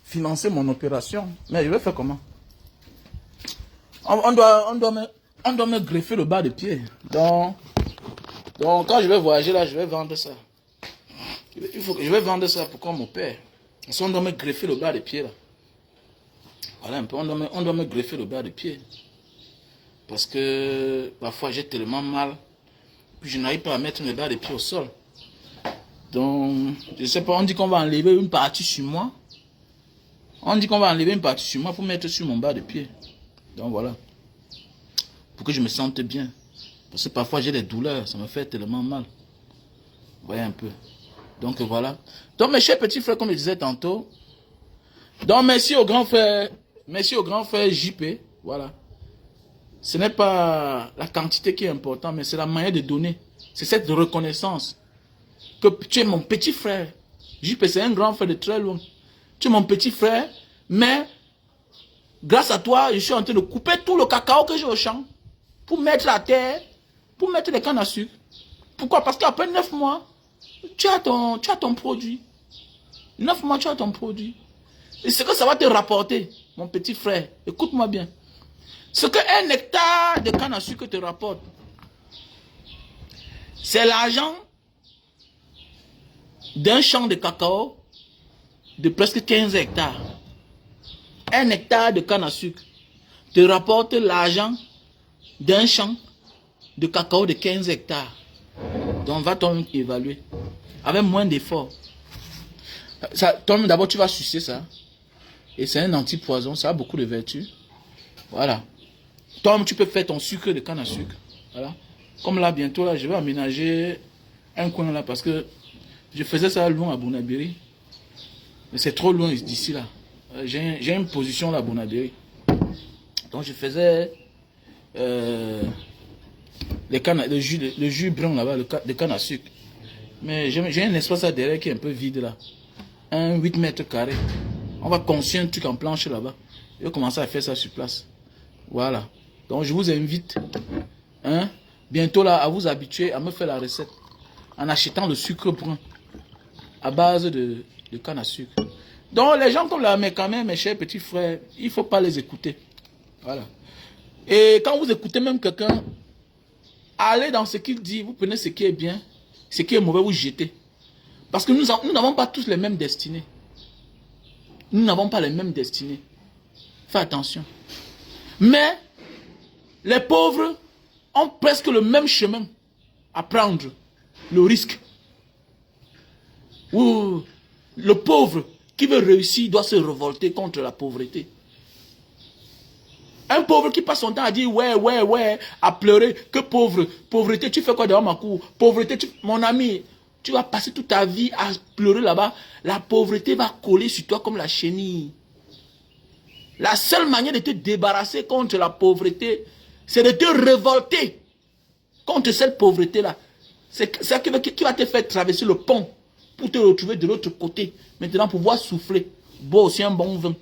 financer mon opération. Mais je vais faire comment? On doit me greffer le bas de pied. Donc quand je vais voyager là, je vais vendre ça. Je vais vendre ça pour qu'on m'opère. Parce qu'on doit me greffer le bas de pied là. Voilà un peu, on doit me greffer le bas de pied. Parce que parfois j'ai tellement mal, puis je n'arrive pas à mettre mes bas de pied au sol. Donc, je ne sais pas, on dit qu'on va enlever une partie sur moi. On dit qu'on va enlever une partie sur moi pour mettre sur mon bas de pied. Donc voilà. Pour que je me sente bien. Parce que parfois j'ai des douleurs, ça me fait tellement mal. Vous voyez un peu. Donc voilà. Donc mes chers petits frères, comme je disais tantôt. Donc merci au grand frère JP. Voilà. Ce n'est pas la quantité qui est importante, mais c'est la manière de donner. C'est cette reconnaissance. Que tu es mon petit frère. JP, c'est un grand frère de très loin. Tu es mon petit frère, mais grâce à toi, je suis en train de couper tout le cacao que j'ai au champ pour mettre la terre, pour mettre les cannes à sucre. Pourquoi? Parce qu'après 9 mois, tu as ton produit. 9 mois, tu as ton produit. Et ce que ça va te rapporter, mon petit frère, écoute-moi bien. Ce qu'un hectare de canne à sucre te rapporte, c'est l'argent d'un champ de cacao de presque 15 hectares. Un hectare de canne à sucre te rapporte l'argent d'un champ de cacao de 15 hectares. Donc va toi-même évaluer. Avec moins d'efforts. Toi-même d'abord tu vas sucer ça. Et c'est un antipoison, ça a beaucoup de vertus. Voilà. Toi-même tu peux faire ton sucre de canne à sucre. Voilà. Comme là bientôt là, je vais aménager un coin là parce que je faisais ça loin à Bonabéry. Mais c'est trop loin d'ici là. J'ai une position là à Bonabéry. Donc je faisais le jus brun là-bas, de canne à sucre. Mais j'ai un espace là derrière qui est un peu vide là. Un 8 mètres carrés. On va construire un truc en planche là-bas. Je vais commencer à faire ça sur place. Voilà. Donc je vous invite bientôt là à vous habituer à me faire la recette. En achetant le sucre brun. À base de canne à sucre. Donc les gens comme là, mais quand même mes chers petits frères, il ne faut pas les écouter. Voilà. Et quand vous écoutez même quelqu'un, allez dans ce qu'il dit, vous prenez ce qui est bien, ce qui est mauvais, vous jetez. Parce que nous n'avons pas tous les mêmes destinées. Nous n'avons pas les mêmes destinées. Fais attention. Mais les pauvres ont presque le même chemin à prendre. Le risque. Ou le pauvre qui veut réussir doit se révolter contre la pauvreté. Un pauvre qui passe son temps à dire ouais, à pleurer, que pauvreté, tu fais quoi devant ma cour? Pauvreté, mon ami, tu vas passer toute ta vie à pleurer là-bas. La pauvreté va coller sur toi comme la chenille. La seule manière de te débarrasser contre la pauvreté, c'est de te révolter contre cette pauvreté-là. C'est ça qui va te faire traverser le pont pour te retrouver de l'autre côté. Maintenant, pouvoir souffler. Bois aussi un bon vin.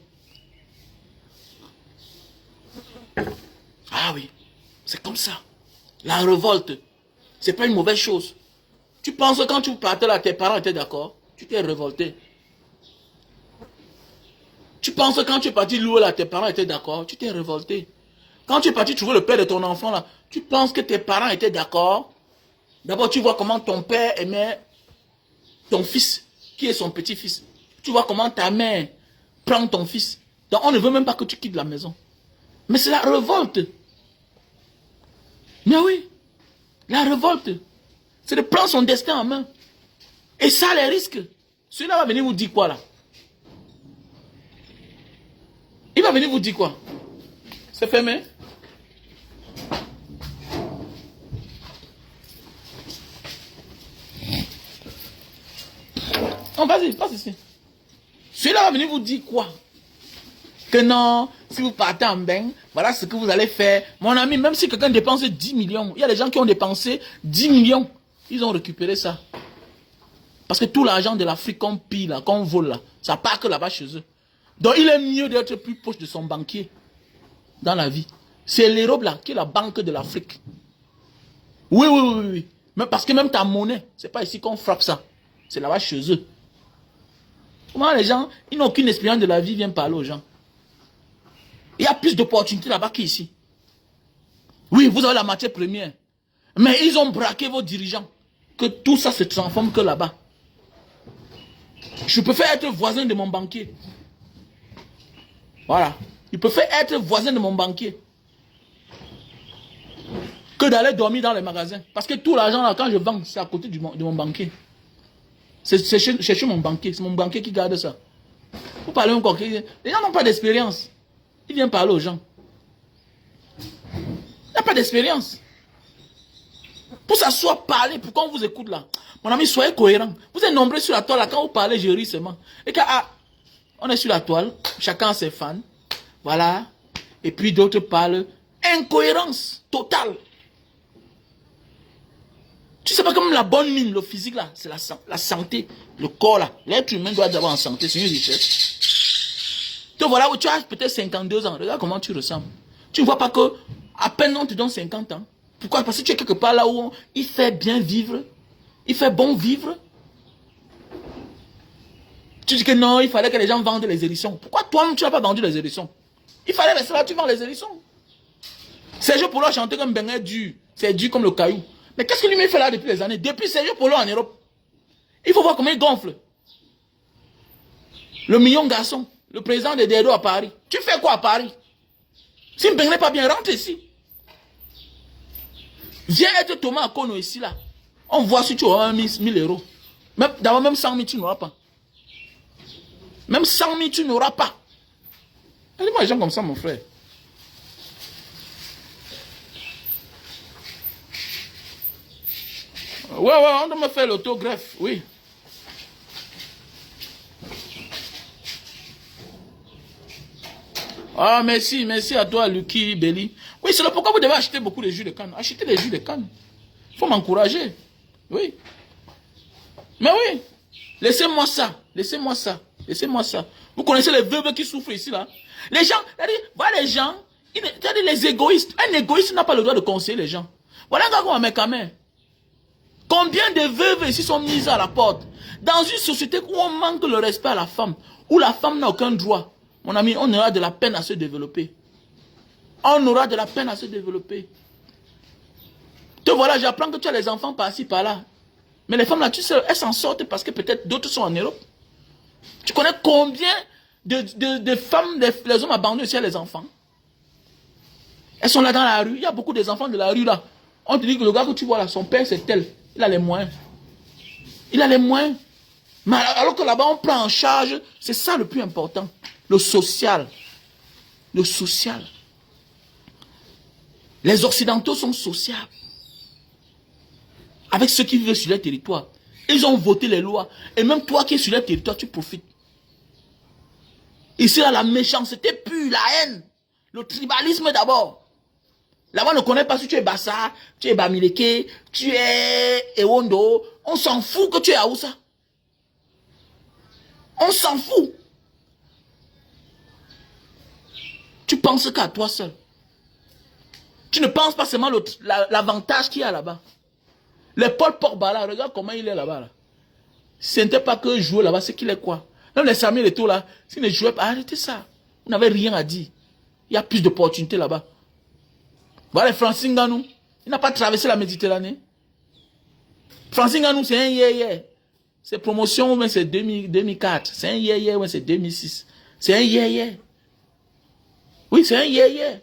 Ah oui, c'est comme ça. La révolte, c'est pas une mauvaise chose. Tu penses que quand tu partais là, tes parents étaient d'accord? Tu t'es révolté. Tu penses que quand tu es parti louer là, tes parents étaient d'accord? Tu t'es révolté. Quand tu es parti trouver le père de ton enfant là, tu penses que tes parents étaient d'accord? D'abord, tu vois comment ton père aimait ton fils, qui est son petit-fils. Tu vois comment ta mère prend ton fils. Donc, on ne veut même pas que tu quittes la maison. Mais c'est la révolte. Mais oui, la révolte, c'est de prendre son destin en main. Et ça, les risques. Celui-là va venir vous dire quoi là? Il va venir vous dire quoi? C'est fermé? Non, vas-y, passe ici. Celui-là va venir vous dire quoi? Que non, si vous partez en bain, voilà ce que vous allez faire. Mon ami, même si quelqu'un dépense 10 millions, il y a des gens qui ont dépensé 10 millions. Ils ont récupéré ça. Parce que tout l'argent de l'Afrique qu'on pille, là, qu'on vole, là, ça part que là-bas chez eux. Donc il est mieux d'être plus proche de son banquier dans la vie. C'est l'Europe là, qui est la banque de l'Afrique. Oui, oui, oui, oui. Mais parce que même ta monnaie, c'est pas ici qu'on frappe ça. C'est là-bas chez eux. Comment les gens, ils n'ont aucune expérience de la vie, viennent parler aux gens. Il y a plus d'opportunités là-bas qu'ici. Oui, vous avez la matière première. Mais ils ont braqué vos dirigeants. Que tout ça se transforme que là-bas. Je préfère être voisin de mon banquier. Voilà. Je préfère être voisin de mon banquier. Que d'aller dormir dans les magasins. Parce que tout l'argent là, quand je vends, c'est à côté de mon banquier. C'est chez mon banquier. C'est mon banquier qui garde ça. Vous parlez encore. Les gens n'ont pas d'expérience. Ils viennent parler aux gens. Il n'y a pas d'expérience. Pour s'asseoir, parler, pour qu'on vous écoute là. Mon ami, soyez cohérent. Vous êtes nombreux sur la toile là. Quand vous parlez, je ris seulement. Et quand on est sur la toile, chacun a ses fans. Voilà. Et puis d'autres parlent. Incohérence totale. Tu sais pas comme la bonne mine, le physique là, c'est la santé, le corps là. L'être humain doit être d'abord en santé, c'est une richesse. Donc voilà, tu as peut-être 52 ans, regarde comment tu ressembles. Tu ne vois pas que à peine on te donne 50 ans. Pourquoi? Parce que tu es quelque part là où il fait bien vivre, il fait bon vivre. Tu dis que non, il fallait que les gens vendent les hérissons. Pourquoi toi-même tu n'as pas vendu les hérissons? Il fallait rester là, tu vends les hérissons. Sergio Polo a chanté comme ben est dur, c'est dur comme le caillou. Mais qu'est-ce que lui fait là depuis les années? Depuis Sergio Polo en Europe. Il faut voir comment il gonfle. Le million garçon, le président de Dedo à Paris. Tu fais quoi à Paris? Si Mbengue n'est pas bien, rentre ici. Viens être Thomas Akono ici là. On voit si tu auras 1000 euros. D'abord même 100 000 tu n'auras pas. Même 100 000 tu n'auras pas. Allez-moi les gens comme ça mon frère. Ouais, on doit me faire l'autogreffe, oui. Ah, merci à toi, Lucky, Belly. Oui, c'est le pourquoi vous devez acheter beaucoup de jus de canne. Achetez des jus de canne. Il faut m'encourager. Oui. Mais oui. Laissez-moi ça. Laissez-moi ça. Laissez-moi ça. Vous connaissez les veuves qui souffrent ici, là. Les gens, voilà les gens, les égoïstes. Un égoïste n'a pas le droit de conseiller les gens. Voilà un gars comme Amekame. Combien de veuves ici sont mises à la porte? Dans une société où on manque le respect à la femme, où la femme n'a aucun droit, mon ami, on aura de la peine à se développer. On aura de la peine à se développer. Te voilà, j'apprends que tu as les enfants par-ci, par-là. Mais les femmes là, tu sais, elles s'en sortent parce que peut-être d'autres sont en Europe. Tu connais combien de femmes, les hommes abandonnés aussi à les enfants? Elles sont là dans la rue. Il y a beaucoup des enfants de la rue là. On te dit que le gars que tu vois là, son père c'est tel. Il a les moyens. Il a les moyens. Mais alors que là-bas, on prend en charge, c'est ça le plus important. Le social. Le social. Les Occidentaux sont sociables. Avec ceux qui vivent sur leur territoire. Ils ont voté les lois. Et même toi qui es sur leur territoire, tu profites. Ici, là, la méchanceté pure, la haine. Le tribalisme d'abord. Là-bas, on ne connaît pas si tu es Bassa, tu es Bamileke, tu es Ewondo. On s'en fout que tu es Aoussa. On s'en fout. Tu penses qu'à toi seul. Tu ne penses pas seulement l'avantage qu'il y a là-bas. Le Paul Pogba là, regarde comment il est là-bas. Là. Ce n'était pas que jouer là-bas, c'est qu'il est quoi. Même les Samuel et tout là, s'ils ne jouaient pas, arrêtez ça. Vous n'avez rien à dire. Il y a plus d'opportunités là-bas. Voilà, Francine Nganou, il n'a pas traversé la Méditerranée. Francine Nganou, c'est un yé-yé. C'est promotion, mais c'est 2004. C'est un yé-yé, mais c'est 2006. C'est un yé-yé. Oui, c'est un yé-yé.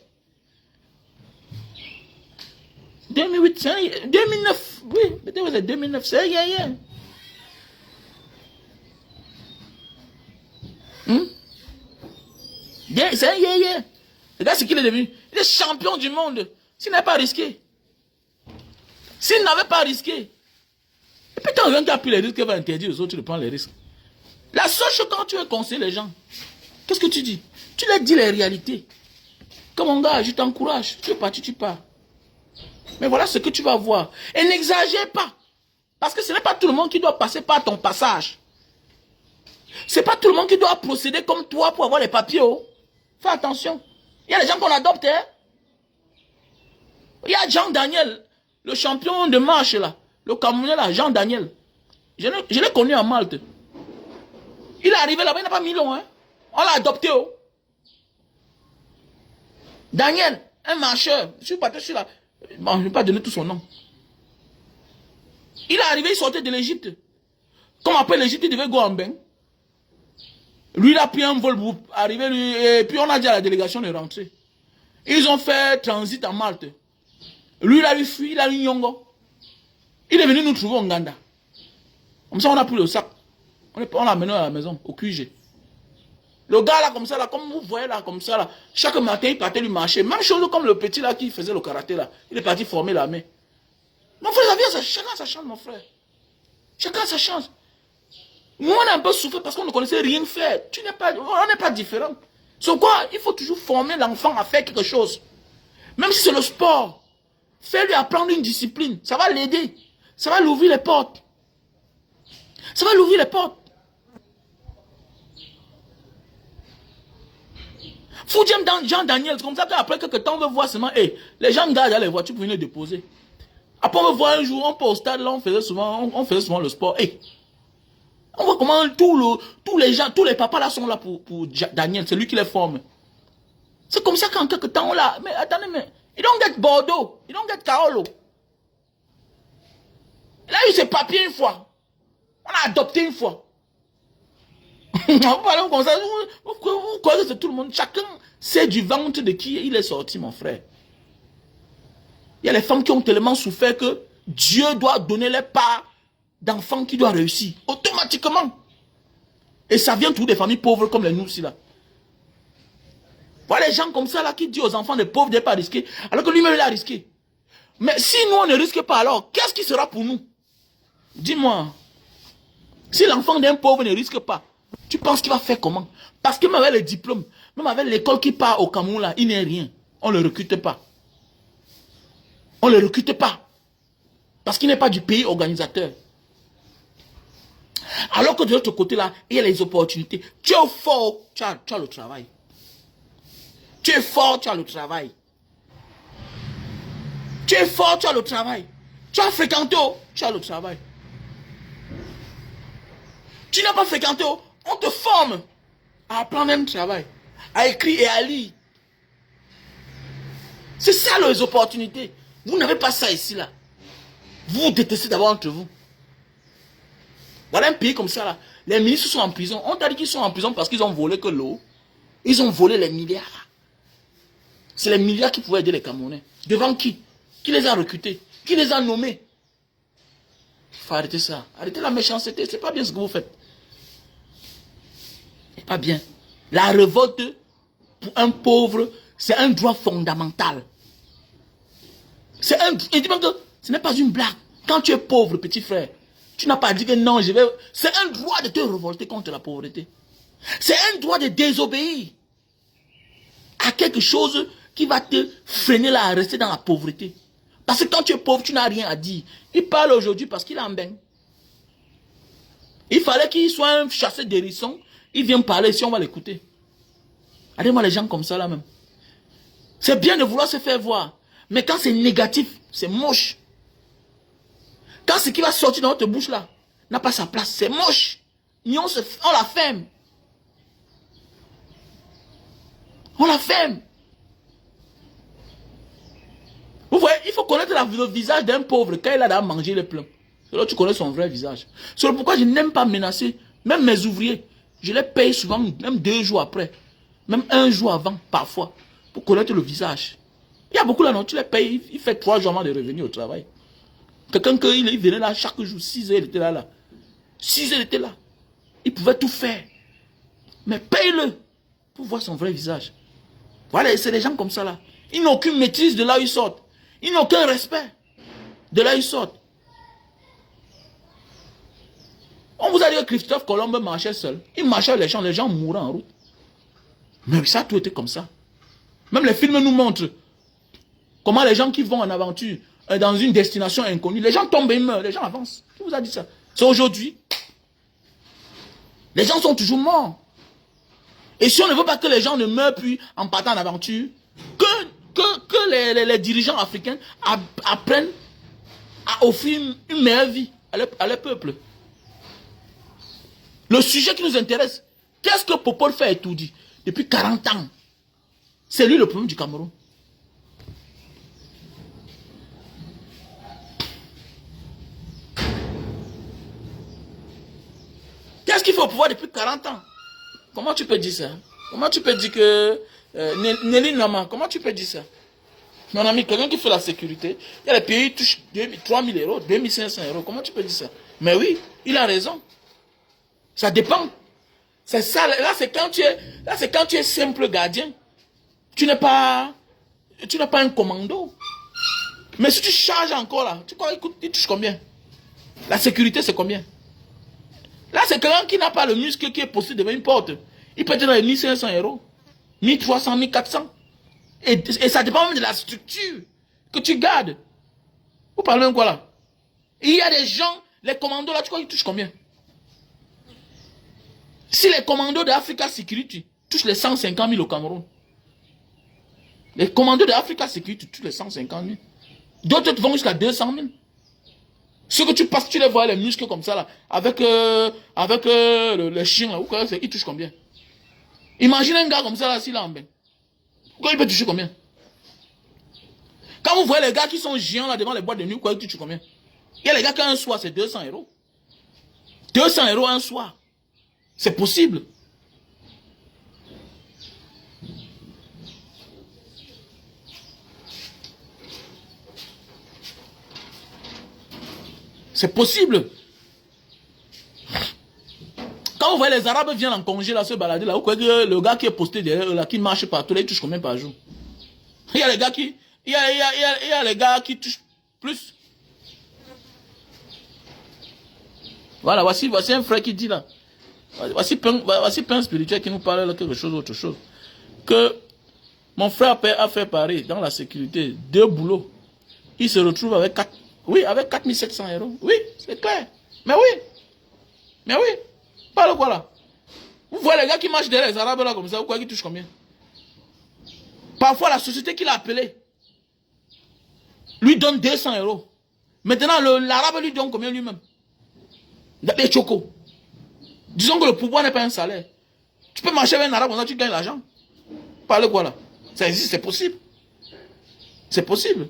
2008, c'est un yé-yé. 2009, oui, peut-être c'est 2009, c'est un yé-yé. C'est un yé-yé. Regarde ce qu'il est devenu. Il est champion du monde. S'il n'avait pas risqué. S'il n'avait pas risqué. Et puis, quand tu as pris les risques, il va interdire aux autres de prendre les risques. La seule chose quand tu veux conseiller les gens, qu'est-ce que tu dis? Tu leur dis les réalités. Comme mon gars, je t'encourage. Tu es parti, tu pars. Mais voilà ce que tu vas voir. Et n'exagère pas. Parce que ce n'est pas tout le monde qui doit passer par ton passage. Ce n'est pas tout le monde qui doit procéder comme toi pour avoir les papiers. Oh. Fais attention. Il y a des gens qu'on adopte. Hein? Il y a Jean Daniel, le champion de marche là. Le Camerounais là, Jean Daniel. Je l'ai connu à Malte. Il est arrivé là-bas, il n'a pas mis long. Hein? On l'a adopté. Oh. Daniel, un marcheur. Je suis parti sur la... Bon, je ne vais pas donner tout son nom. Il est arrivé, il sortait de l'Égypte. Comme après l'Égypte, il devait go en bain. Lui, il a pris un vol pour arriver, lui, et puis on a dit à la délégation de rentrer. Ils ont fait transit en Malte. Lui, il a eu fui, il a eu Nyongo. Il est venu nous trouver au Nganda. Comme ça, on a pris le sac. On l'a amené à la maison, au QG. Le gars là, comme ça, là, comme vous voyez là, comme ça, là, chaque matin, il partait lui marcher. Même chose comme le petit là qui faisait le karaté là. Il est parti former la main. Mon frère, la vie, chacun sa chance, mon frère. Chacun sa chance. Nous, on a un peu souffert parce qu'on ne connaissait rien faire. On n'est pas différents. C'est quoi? Il faut toujours former l'enfant à faire quelque chose. Même si c'est le sport. Fais-lui apprendre une discipline. Ça va l'aider. Ça va lui ouvrir les portes. Ça va lui ouvrir les portes. Faut dire dans Jean Daniel, c'est comme ça qu'après quelques temps, on veut voir seulement, hey, les gens gardent les voitures pour venir déposer. Après, on veut voir un jour, on peut au stade, là, on faisait souvent le sport. Hey, on voit comment tous les gens, tous les papas là sont là pour Daniel, c'est lui qui les forme. C'est comme ça qu'en quelques temps, on l'a, mais attendez, mais, il don't get Bordeaux, il don't get Carolo. Il a eu ses papiers une fois. On l'a adopté une fois. Vous parlez comme ça, vous connaissez tout le monde. Chacun sait du ventre de qui il est sorti, mon frère. Il y a les femmes qui ont tellement souffert que Dieu doit donner les parts d'enfants qui doivent réussir. Automatiquement. Et ça vient tous des familles pauvres comme les nous aussi là. Voilà les gens comme ça là qui disent aux enfants des pauvres de ne pas risquer. Alors que lui-même il a risqué. Mais si nous on ne risque pas alors, qu'est-ce qui sera pour nous? Dis-moi. Si l'enfant d'un pauvre ne risque pas, tu penses qu'il va faire comment? Parce que même avec le diplôme, même avec l'école qui part au Cameroun là, il n'est rien. On ne le recrute pas. On ne le recrute pas. Parce qu'il n'est pas du pays organisateur. Alors que de l'autre côté là, il y a les opportunités. Tu es fort, tu as le travail. Tu es fort, tu as le travail. Tu es fort, tu as le travail. Tu as fréquenté, tu as le travail. Tu n'as pas fréquenté, on te forme à apprendre un travail, à écrire et à lire. C'est ça les opportunités. Vous n'avez pas ça ici là. Vous détestez d'abord entre vous. Voilà un pays comme ça là. Les ministres sont en prison. On t'a dit qu'ils sont en prison parce qu'ils ont volé que l'eau. Ils ont volé les milliards. C'est les milliards qui pouvaient aider les Camerounais. Devant qui? Qui les a recrutés? Qui les a nommés? Il faut arrêter ça. Arrêtez la méchanceté. C'est pas bien ce que vous faites. C'est pas bien. La révolte pour un pauvre, c'est un droit fondamental. C'est un... Et dis que ce n'est pas une blague. Quand tu es pauvre, petit frère, tu n'as pas dit que non, je vais... C'est un droit de te révolter contre la pauvreté. C'est un droit de désobéir à quelque chose qui va te freiner là à rester dans la pauvreté. Parce que quand tu es pauvre, tu n'as rien à dire. Il parle aujourd'hui parce qu'il est en bain. Il fallait qu'il soit un chasseur d'hérissons. Il vient parler si on va l'écouter. Regardez-moi les gens comme ça là même. C'est bien de vouloir se faire voir. Mais quand c'est négatif, c'est moche. Quand ce qui va sortir dans notre bouche là n'a pas sa place, c'est moche. On la ferme. On la ferme. Vous voyez, il faut connaître le visage d'un pauvre quand il a à manger les plats. C'est là que tu connais son vrai visage. C'est pourquoi je n'aime pas menacer, même mes ouvriers. Je les paye souvent, même 2 jours après. Même 1 jour avant, parfois. Pour connaître le visage. Il y a beaucoup là, non, tu les payes, il fait 3 jours avant de revenir au travail. Quelqu'un il venait là chaque jour, 6 heures, il était là. 6 heures, il était là. Il pouvait tout faire. Mais paye-le pour voir son vrai visage. Voilà, c'est des gens comme ça là. Ils n'ont aucune maîtrise de là où ils sortent. Ils n'ont aucun respect. De là, ils sortent. On vous a dit que Christophe Colomb marchait seul. Il marchait les gens mouraient en route. Mais ça a tout été comme ça. Même les films nous montrent comment les gens qui vont en aventure dans une destination inconnue, les gens tombent et meurent, les gens avancent. Qui vous a dit ça? C'est aujourd'hui. Les gens sont toujours morts. Et si on ne veut pas que les gens ne meurent plus en partant en aventure, que les dirigeants africains apprennent à offrir une meilleure vie à leur peuple. Le sujet qui nous intéresse, qu'est-ce que Popol fait étourdi depuis 40 ans? C'est lui le problème du Cameroun. Qu'est-ce qu'il faut au pouvoir depuis 40 ans? Comment tu peux dire ça? Comment tu peux dire que Nelly Nama, comment tu peux dire ça? Mon ami, quelqu'un qui fait la sécurité, il y a les pays qui touchent 3 000 euros, 2 500 euros. Comment tu peux dire ça? Mais oui, il a raison. Ça dépend. C'est ça. Là, c'est quand tu es simple gardien. Tu n'es pas un commando. Mais si tu charges encore là, tu crois, écoute, il touche combien? La sécurité, c'est combien? Là, c'est quelqu'un qui n'a pas le muscle qui est posté devant une porte. Il peut être dans les 1 500 euros, 1 300, 1 400. Et ça dépend même de la structure que tu gardes. Vous parlez de quoi là? Il y a des gens, les commandos là, tu crois qu'ils touchent combien? Si les commandos d'Africa Security touchent les 150 000 au Cameroun, les commandos d'Africa Security touchent les 150 000. D'autres vont jusqu'à 200 000. Ceux que tu passes, tu les vois, les muscles comme ça là, avec le chien là, ils touchent combien? Imagine un gars comme ça là, s'il a en bain. Il peut toucher combien? Quand vous voyez les gars qui sont géants là devant les boîtes de nuit, ils touchent combien? Il y a les gars qui ont un soir, c'est 200 euros. 200 euros un soir. C'est possible. C'est possible. Quand vous voyez les Arabes viennent en congé là, se balader là, vous croyez que le gars qui est posté derrière eux là, qui marche partout, là, il touche combien par jour? Il y a les gars qui, il y a les gars qui touchent plus. Voilà, voici un frère qui dit là. Voici pain spirituel qui nous parle là quelque chose, autre chose. Que mon frère a fait pareil dans la sécurité, 2 boulots. Il se retrouve avec 4 700 euros. Oui, c'est clair. Mais oui. Parle quoi là? Vous voyez les gars qui marchent derrière les Arabes là comme ça, vous croyez qu'ils touchent combien? Parfois la société qui l'a appelé lui donne 200 euros. Maintenant l'Arabe lui donne combien lui-même? Les chocos. Disons que le pouvoir n'est pas un salaire. Tu peux marcher avec un Arabe comme ça, tu gagnes l'argent. Parle quoi là? Ça existe, c'est possible. C'est possible.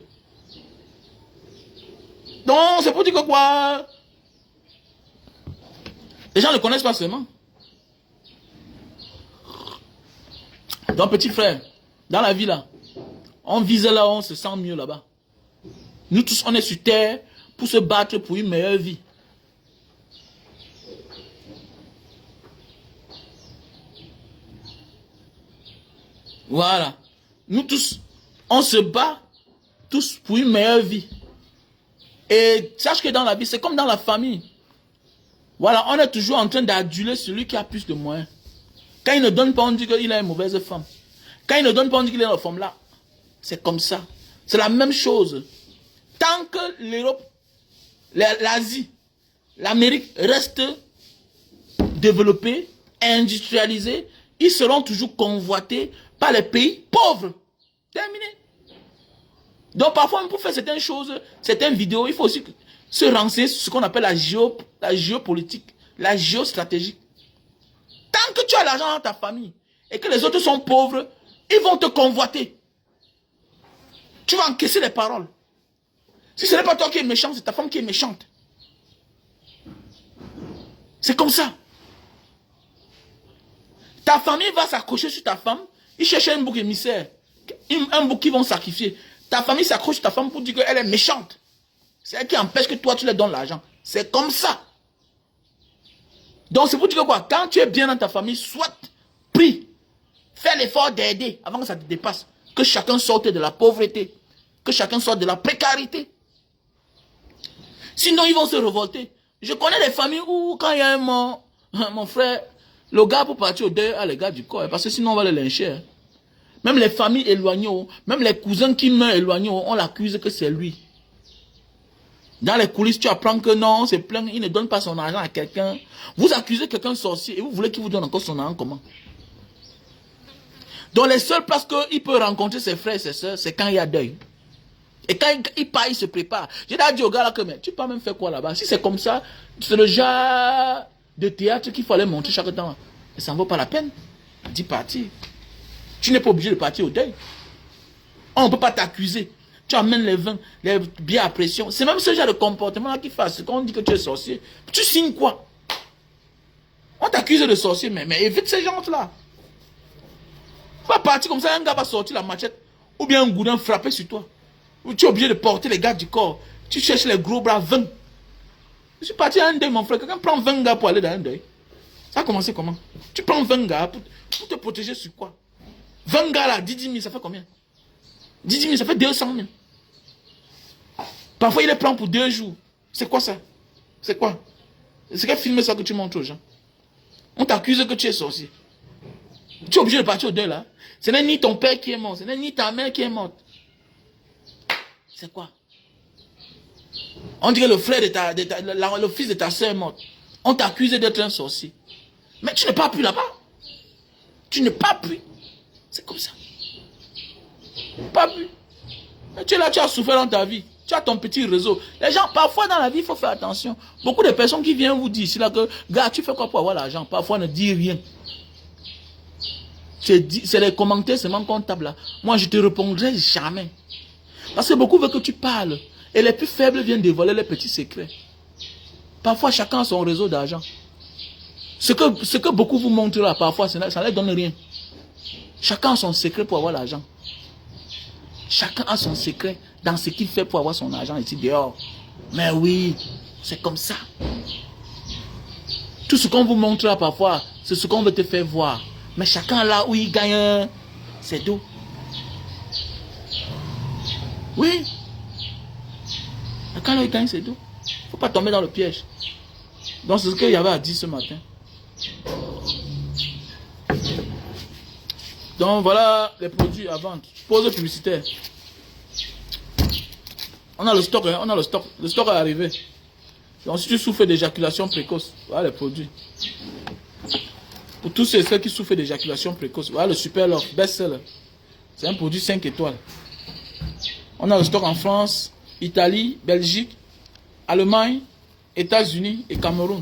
Donc c'est pour dire que quoi? Les gens ne connaissent pas seulement. Donc petit frère, dans la vie là, on vise là, on se sent mieux là-bas. Nous tous, on est sur terre pour se battre pour une meilleure vie. Voilà. Nous tous, on se bat tous pour une meilleure vie. Et sache que dans la vie, c'est comme dans la famille. Voilà, on est toujours en train d'aduler celui qui a plus de moyens. Quand il ne donne pas, on dit qu'il a une mauvaise femme. Quand il ne donne pas, on dit qu'il a une femme là. C'est comme ça. C'est la même chose. Tant que l'Europe, l'Asie, l'Amérique restent développés, industrialisés, ils seront toujours convoités par les pays pauvres. Terminé. Donc parfois, pour faire certaines choses, certaines vidéos, il faut aussi se renseigner sur ce qu'on appelle la géopolitique, la géostratégie. Tant que tu as l'argent dans ta famille et que les autres sont pauvres, ils vont te convoiter. Tu vas encaisser les paroles. Si ce n'est pas toi qui es méchant, c'est ta femme qui est méchante. C'est comme ça. Ta famille va s'accrocher sur ta femme, ils cherchent un bouc émissaire, un bouc qu'ils vont sacrifier. Ta famille s'accroche sur ta femme pour dire qu'elle est méchante. C'est elle qui empêche que toi tu leur donnes l'argent. C'est comme ça. Donc c'est pour dire que quoi? Quand tu es bien dans ta famille, soit prie. Fais l'effort d'aider avant que ça te dépasse. Que chacun sorte de la pauvreté. Que chacun sorte de la précarité. Sinon, ils vont se révolter. Je connais des familles où, quand il y a un mort, mon frère, le gars pour partir au deuil a les gars du corps. Parce que sinon, on va les lyncher. Même les familles éloignées, même les cousins qui meurent éloignés, on l'accuse que c'est lui. Dans les coulisses, tu apprends que non, c'est plein, il ne donne pas son argent à quelqu'un. Vous accusez quelqu'un de sorcier et vous voulez qu'il vous donne encore son argent comment? Dans les seules places qu'il peut rencontrer ses frères et ses soeurs, c'est quand il y a deuil. Et quand il part, il se prépare. J'ai dit au gars là que, mais tu peux même faire quoi là-bas? Si c'est comme ça, c'est le genre de théâtre qu'il faut aller montrer chaque temps. Et ça ne vaut pas la peine d'y partir. Tu n'es pas obligé de partir au deuil. On ne peut pas t'accuser. Tu amènes les vins, les bières à pression. C'est même ce genre de comportement-là qui fait. Quand on dit que tu es sorcier, tu signes quoi? On t'accuse de sorcier, mais évite ces gens-là. Tu vas partir comme ça, un gars va sortir la machette, ou bien un goudin frapper sur toi. Ou tu es obligé de porter les gars du corps. Tu cherches les gros bras 20. Je suis parti à un deuil, mon frère. Quelqu'un prend 20 gars pour aller dans un deuil. Ça a commencé comment? Tu prends 20 gars pour te protéger sur quoi? 20 gars là, 10 000, ça fait combien? 10 000, ça fait 200 000. Parfois, il les prend pour 2 jours. C'est quoi ça? C'est quoi? C'est quel film ça que tu montres aux gens? On t'accuse que tu es sorcier. Tu es obligé de partir au deuil là. Ce n'est ni ton père qui est mort, ce n'est ni ta mère qui est morte. C'est quoi? On dirait le frère le fils de ta soeur est mort. On t'accuse d'être un sorcier. Mais tu n'es pas plus là-bas. Tu n'es pas plus. C'est comme ça. Pas plus. Tu es là, tu as souffert dans ta vie. Tu as ton petit réseau. Les gens, parfois dans la vie, il faut faire attention. Beaucoup de personnes qui viennent vous dire ici là que, gars, tu fais quoi pour avoir l'argent? Parfois, ne dis rien. C'est les commentaires seulement comptables là. Moi, je te répondrai jamais. Parce que beaucoup veulent que tu parles. Et les plus faibles viennent dévoiler les petits secrets. Parfois, chacun a son réseau d'argent. Ce que beaucoup vous montrent là, parfois, ça ne leur donne rien. Chacun a son secret pour avoir l'argent. Chacun a son secret dans ce qu'il fait pour avoir son argent ici dehors. Mais oui, c'est comme ça. Tout ce qu'on vous montre là parfois, c'est ce qu'on veut te faire voir. Mais chacun là où il gagne, c'est d'où? Oui. Chacun là où il gagne, c'est d'où? Il ne faut pas tomber dans le piège. Donc c'est ce qu'il y avait à dire ce matin. Donc voilà les produits à vendre. Pause publicitaire. On a le stock, hein, on a le stock. Le stock est arrivé. Donc si tu souffres d'éjaculation précoce, voilà les produits. Pour tous ceux qui souffrent d'éjaculation précoce, voilà le Super Love, best-seller. C'est un produit 5 étoiles. On a le stock en France, Italie, Belgique, Allemagne, États-Unis et Cameroun.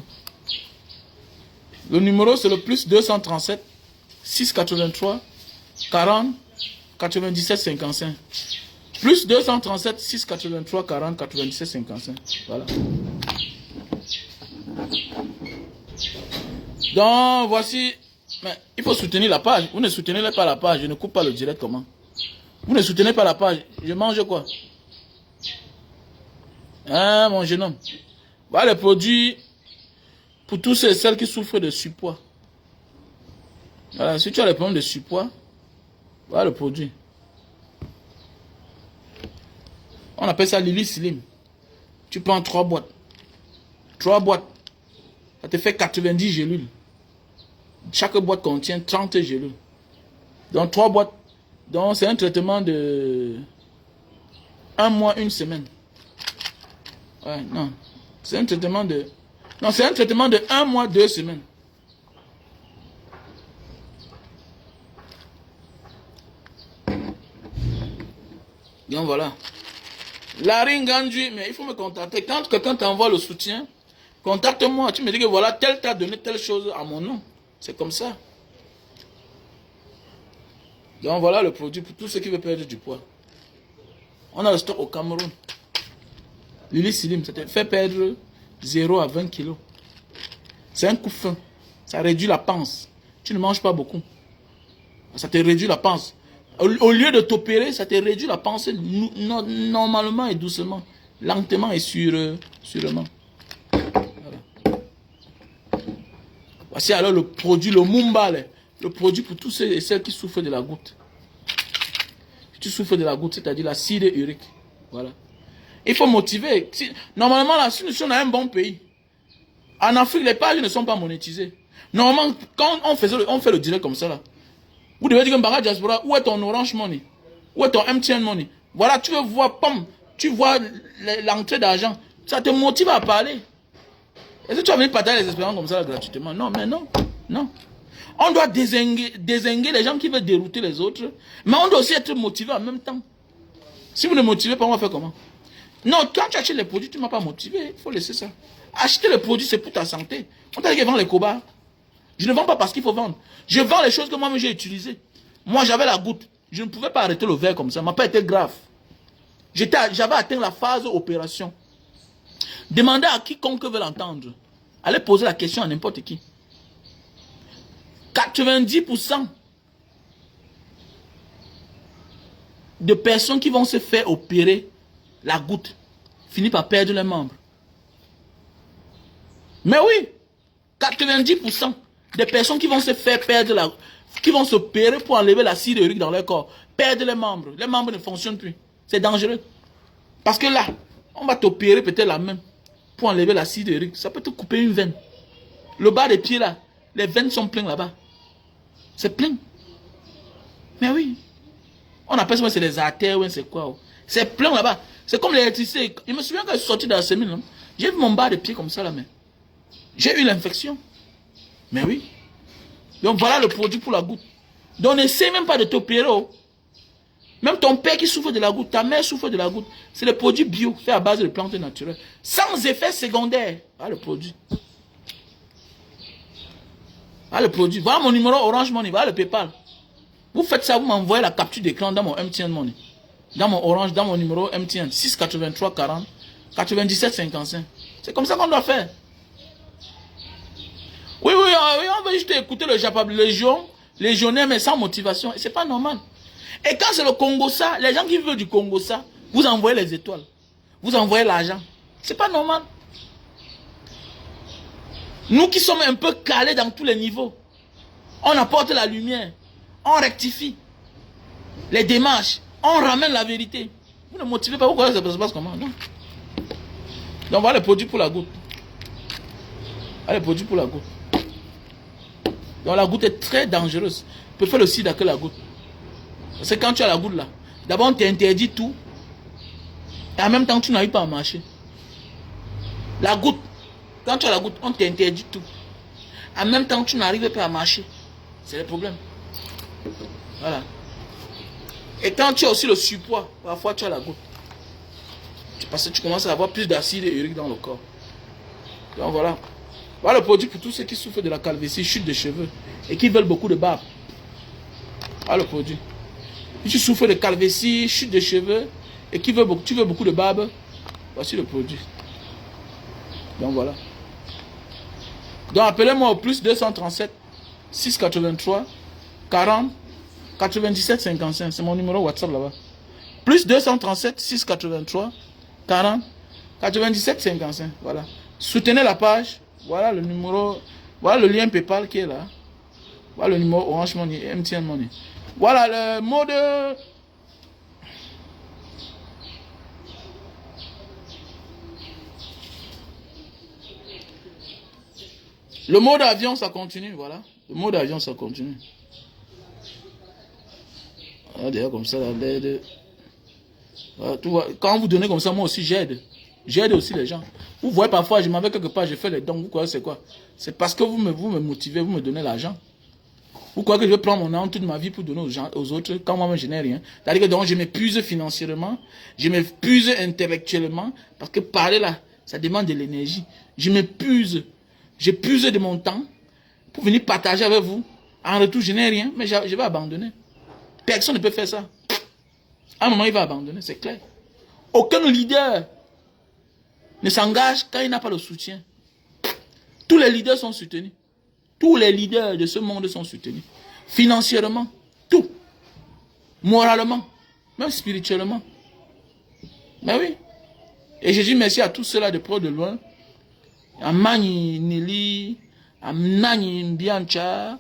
Le numéro c'est le plus 237 683 40 97 55. Plus 237 683 40 97 55. Voilà. Donc voici. Mais il faut soutenir la page. Vous ne soutenez pas la page. Je ne coupe pas le direct comment? Vous ne soutenez pas la page. Je mange quoi? Ah mon jeune homme. Voilà les produits pour tous ceux et celles qui souffrent de surpoids. Voilà, si tu as les problèmes de surpoids, voilà le produit. On appelle ça Lily Slim. Tu prends 3 boîtes. 3 boîtes. Ça te fait 90 gélules. Chaque boîte contient 30 gélules. Donc 3 boîtes. Donc c'est un traitement de 1 mois, 1 semaine. Ouais, non. C'est un traitement de... Non, c'est un traitement de 1 mois, 2 semaines. Donc voilà. Larry Ngandji, mais il faut me contacter. Quand quelqu'un t'envoie le soutien, contacte-moi. Tu me dis que voilà, tel t'a donné telle chose à mon nom. C'est comme ça. Donc voilà le produit pour tous ceux qui veulent perdre du poids. On a le stock au Cameroun. Lily Slim, ça te fait perdre 0 à 20 kilos. C'est un coup fin. Ça réduit la panse. Tu ne manges pas beaucoup. Ça te réduit la panse. Au lieu de t'opérer, ça te réduit la panse normalement et doucement. Lentement et sûrement. Voilà. Voici alors le produit, le Mumba. Le produit pour tous ceux et celles qui souffrent de la goutte. Tu souffres de la goutte, c'est-à-dire l'acide urique. Voilà. Il faut motiver. Normalement, là, si nous sommes dans un bon pays, en Afrique, les pages ne sont pas monétisées. Normalement, quand on fait le direct comme ça, là, vous devez dire, Mbanga Diaspora, où est ton Orange Money? Où est ton MTN Money? Voilà, tu veux voir, pam, tu vois l'entrée d'argent. Ça te motive à parler. Est-ce que tu vas venir partager les expériences comme ça là, gratuitement? Non, mais non. Non. On doit dézinguer les gens qui veulent dérouter les autres. Mais on doit aussi être motivé en même temps. Si vous ne motivez pas, on va faire comment? Non, quand tu achètes les produits, tu ne m'as pas motivé. Il faut laisser ça. Acheter les produits, c'est pour ta santé. On t'a dit qu'ils vendent les cobas. Je ne vends pas parce qu'il faut vendre. Je vends les choses que moi-même j'ai utilisées. Moi, j'avais la goutte. Je ne pouvais pas arrêter le verre comme ça. Ça m'a pas été grave. J'avais atteint la phase opération. Demandez à quiconque veut l'entendre. Allez poser la question à n'importe qui. 90% de personnes qui vont se faire opérer la goutte finissent par perdre leurs membres. Mais oui, 90% des personnes qui vont se faire perdre qui vont s'opérer pour enlever l'acide urique dans leur corps, perdent les membres. Les membres ne fonctionnent plus. C'est dangereux. Parce que là, on va t'opérer peut-être la main pour enlever l'acide urique. Ça peut te couper une veine. Le bas des pieds là, les veines sont pleines là-bas. C'est plein. Mais oui. On appelle ça, c'est les artères, ouais, c'est quoi. C'est plein là-bas. C'est comme l'électricité. Je me souviens quand je suis sorti de la semaine, j'ai vu mon bas de pied comme ça là, mais j'ai eu l'infection. Mais oui. Donc voilà le produit pour la goutte. Donc n'essaie même pas de t'opérer. Oh. Même ton père qui souffre de la goutte, ta mère souffre de la goutte. C'est le produit bio, fait à base de plantes naturelles. Sans effet secondaire. Voilà le produit. Voilà le produit. Voilà mon numéro Orange Money. Voilà le PayPal. Vous faites ça, vous m'envoyez la capture d'écran dans mon MTN Money. Dans mon Orange, dans mon numéro MTN. 683 40 97 55. C'est comme ça qu'on doit faire. Oui, on veut juste écouter le Japon, légionnaire, mais sans motivation. Et c'est pas normal. Et quand c'est le Congo ça, les gens qui veulent du Congo ça, vous envoyez les étoiles. Vous envoyez l'argent. C'est pas normal. Nous qui sommes un peu calés dans tous les niveaux, on apporte la lumière, on rectifie les démarches, on ramène la vérité. Vous ne motivez pas, pourquoi ça se passe comment? Non. Donc voilà le produit pour la goutte. Voilà le produit pour la goutte. Donc la goutte est très dangereuse. Tu peux faire le sida que la goutte. Parce que quand tu as la goutte là, d'abord on t'interdit tout. Et en même temps tu n'arrives pas à marcher. La goutte, quand tu as la goutte, on t'interdit tout. En même temps tu n'arrives pas à marcher. C'est le problème. Voilà. Et quand tu as aussi le surpoids, parfois tu as la goutte. Parce que tu commences à avoir plus d'acide urique dans le corps. Donc voilà. Voilà le produit pour tous ceux qui souffrent de la calvitie, chute de cheveux et qui veulent beaucoup de barbe. Voilà le produit. Si tu souffres de calvitie, chute de cheveux et tu veux beaucoup de barbe, voici le produit. Donc voilà. Donc appelez-moi au plus 237 683 40 97 55. C'est mon numéro WhatsApp là-bas. Plus 237 683 40 97 55. Voilà. Soutenez la page. Voilà le numéro. Voilà le lien PayPal qui est là. Voilà le numéro Orange Money, MTN Money. Voilà le mot de... Le mot d'avion, ça continue, voilà. Le mot d'avion, ça continue. Voilà, d'ailleurs, comme ça, l'aide. Voilà, quand vous donnez comme ça, moi aussi, j'aide. J'aide aussi les gens. Vous voyez parfois, je m'en vais quelque part, je fais les dons. Vous croyez c'est quoi? C'est parce que vous me motivez, vous me donnez l'argent. Vous croyez que je vais prendre mon âme toute ma vie pour donner aux autres quand moi-même je n'ai rien? C'est-à-dire que donc, je m'épuise financièrement, je m'épuise intellectuellement, parce que parler là, ça demande de l'énergie. Je m'épuise, j'épuise de mon temps pour venir partager avec vous. En retour, je n'ai rien, mais je vais abandonner. Personne ne peut faire ça. À un moment, il va abandonner, c'est clair. Aucun leader ne s'engage quand il n'a pas le soutien. Tous les leaders sont soutenus. Tous les leaders de ce monde sont soutenus. Financièrement, tout. Moralement, même spirituellement. Mais oui. Et je dis merci à tous ceux-là de près de loin. À Mani Nelly, à Nani Mbiancha,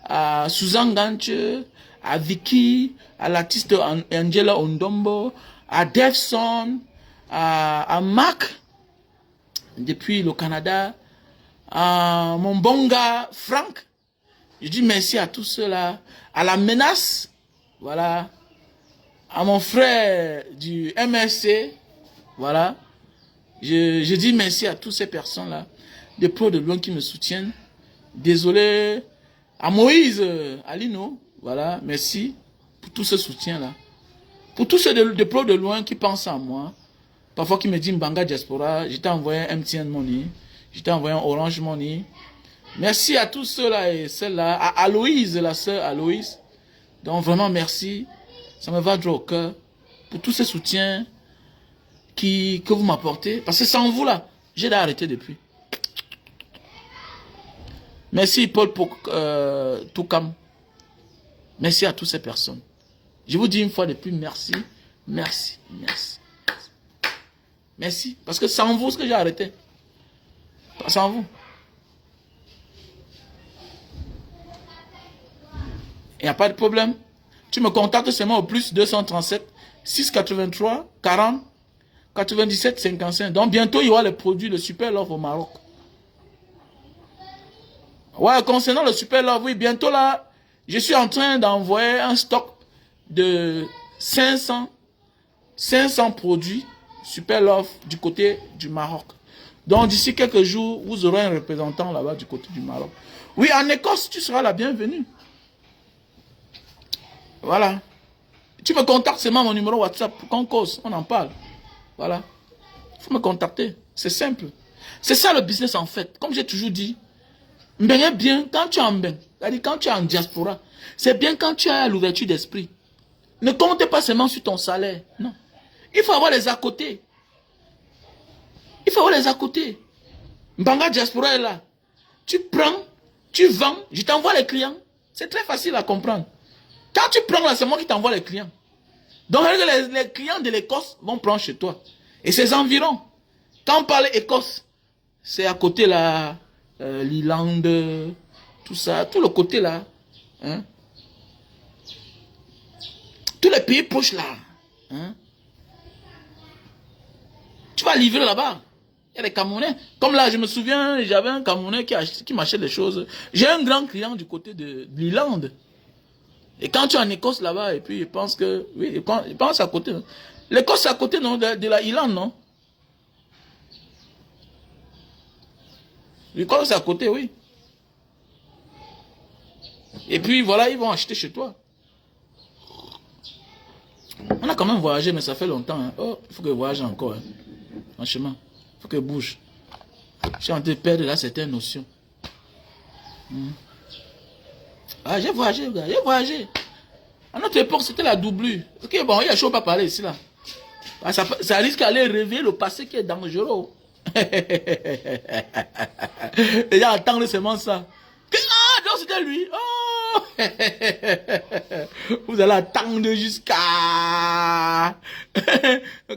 à Susan Ganche, à Vicky, à l'artiste Angela Ondombo, à Devson, à Mac, depuis le Canada, à mon bon gars Franck. Je dis merci à tous ceux-là, à la menace, voilà, à mon frère du MSC, voilà. Je dis merci à toutes ces personnes-là, des pros de loin qui me soutiennent. Désolé à Moïse, à Lino, voilà, merci pour tout ce soutien-là. Pour tous ceux de pros de loin qui pensent à moi, parfois qui me disent Mbanga Diaspora, je t'ai envoyé un MTN Money, je t'ai envoyé un Orange Money. Merci à tous ceux-là et celles-là, à Aloïse, la sœur Aloïse. Donc vraiment merci, ça me va droit au cœur pour tous ces soutiens que vous m'apportez. Parce que sans vous là, j'ai arrêté depuis. Merci Paul Toukam. Merci à toutes ces personnes. Je vous dis une fois de plus, merci, merci, merci. Merci. Parce que sans vous, ce que j'ai arrêté. Pas sans vous. Il n'y a pas de problème. Tu me contactes seulement au plus 237 683 40 97 55. Donc bientôt, il y aura les produits de Super Love au Maroc. Ouais, concernant le Super Love, oui, bientôt là, je suis en train d'envoyer un stock de 500 produits Super Love du côté du Maroc. Donc d'ici quelques jours, vous aurez un représentant là-bas du côté du Maroc. Oui, en Écosse, tu seras la bienvenue. Voilà. Tu me contactes seulement mon numéro WhatsApp pour qu'on cause, on en parle. Voilà. Il faut me contacter. C'est simple. C'est ça le business en fait. Comme j'ai toujours dit, bien quand tu es en ben, c'est-à-dire quand tu es en diaspora, c'est bien quand tu as l'ouverture d'esprit. Ne comptez pas seulement sur ton salaire. Non. Il faut avoir les à côté. Il faut avoir les à côté. Mbanga Diaspora est là. Tu prends, tu vends, je t'envoie les clients. C'est très facile à comprendre. Quand tu prends là, c'est moi qui t'envoie les clients. Donc les clients de l'Écosse vont prendre chez toi. Et ses environs. Quand on parle Écosse, c'est à côté là, l'Irlande, tout ça, tout le côté là. Hein? Tous les pays proches là. Hein? Tu vas livrer là-bas. Il y a des Camerounais. Comme là, je me souviens, j'avais un Camerounais qui m'achetait des choses. J'ai un grand client du côté de l'Irlande. Et quand tu es en Écosse là-bas, et puis il pense que... Oui, il pense à côté. L'Écosse c'est à côté non, de la Irlande, non? L'Écosse c'est à côté, oui. Et puis voilà, ils vont acheter chez toi. On a quand même voyagé, mais ça fait longtemps. Hein. Oh, il faut que je voyage encore. Hein. Franchement, il faut que je bouge. Je suis en train de perdre là certaines notions. Ah, j'ai voyagé, gars, j'ai voyagé. À notre époque, c'était la doublure. Ok, bon, il y a chaud pas parler ici, là. Ah, ça risque d'aller réveiller le passé qui est dangereux. Les gens attendent seulement ça. Ah, donc c'était lui. Oh. Vous allez attendre jusqu'à...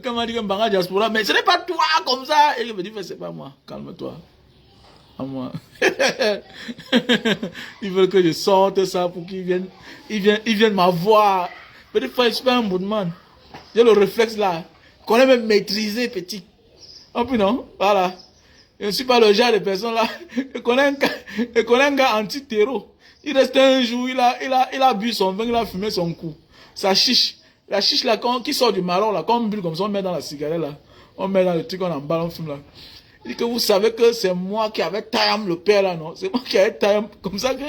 Comment dire, Mbanga Diaspora, mais ce n'est pas toi comme ça. Et il me dit, c'est pas moi, calme-toi. À moi. Ils veulent que je sorte ça pour qu'ils viennent. Ils viennent m'avoir. Petit frère, je suis pas un bon man. J'ai le réflexe là. Qu'on est même maîtrisé, petit. Oh puis non, voilà. Je ne suis pas le genre de personne là. Je connais un gars anti-terreau. Il reste un jour, il a bu son vin, il a fumé son cou. Sa chiche. La chiche là, qui sort du marron là, quand on brûle comme ça, on met dans la cigarette là. On met dans le truc, on emballe, on fume là. Il dit que vous savez que c'est moi qui avais Tayam le père là, non? C'est moi qui avais Tayam, comme ça que...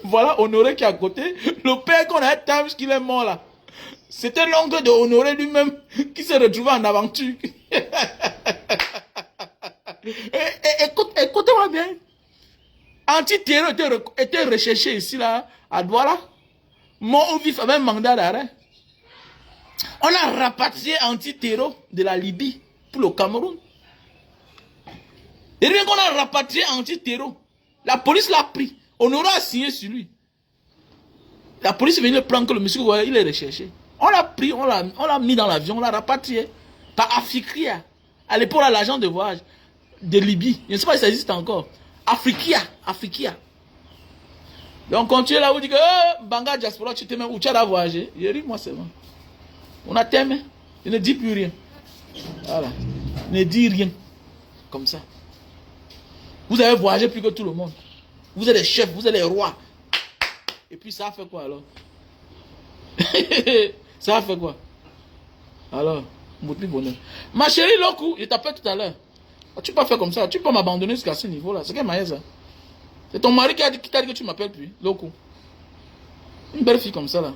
Voilà Honoré qui est à côté. Le père qu'on a Tayam, qu'il est mort là. C'était l'oncle de Honoré lui-même qui s'est retrouvé en aventure. Écoutez-moi bien. Anti-terror était recherché ici là, à Douala. Mort ou vif avec un mandat d'arrêt. On a rapatrié anti-terror de la Libye pour le Cameroun. Et bien qu'on a rapatrié anti-terror, la police l'a pris. On aura signé sur lui. La police est venue le prendre que le monsieur, il est recherché. On l'a pris, on l'a mis dans l'avion, on l'a rapatrié par Afrikia. À l'époque, l'agent de voyage de Libye. Je ne sais pas si ça existe encore. Afrikia. Donc quand tu es là, vous dites que Banga Diaspora, tu t'aimes ou tu as voyagé. Je ris moi seulement. On a t'aimé. Je ne dis plus rien. Voilà. Ne dis rien. Comme ça. Vous avez voyagé plus que tout le monde. Vous êtes les chefs, vous êtes les rois. Et puis ça a fait quoi alors? Ça a fait quoi? Alors, bonheur. Ma chérie Loku, je t'appelle tout à l'heure. Tu peux pas faire comme ça. Tu peux pas m'abandonner jusqu'à ce niveau-là. C'est quel maïs ça? C'est ton mari qui t'a dit que tu m'appelles plus. Loku. Une belle fille comme ça là.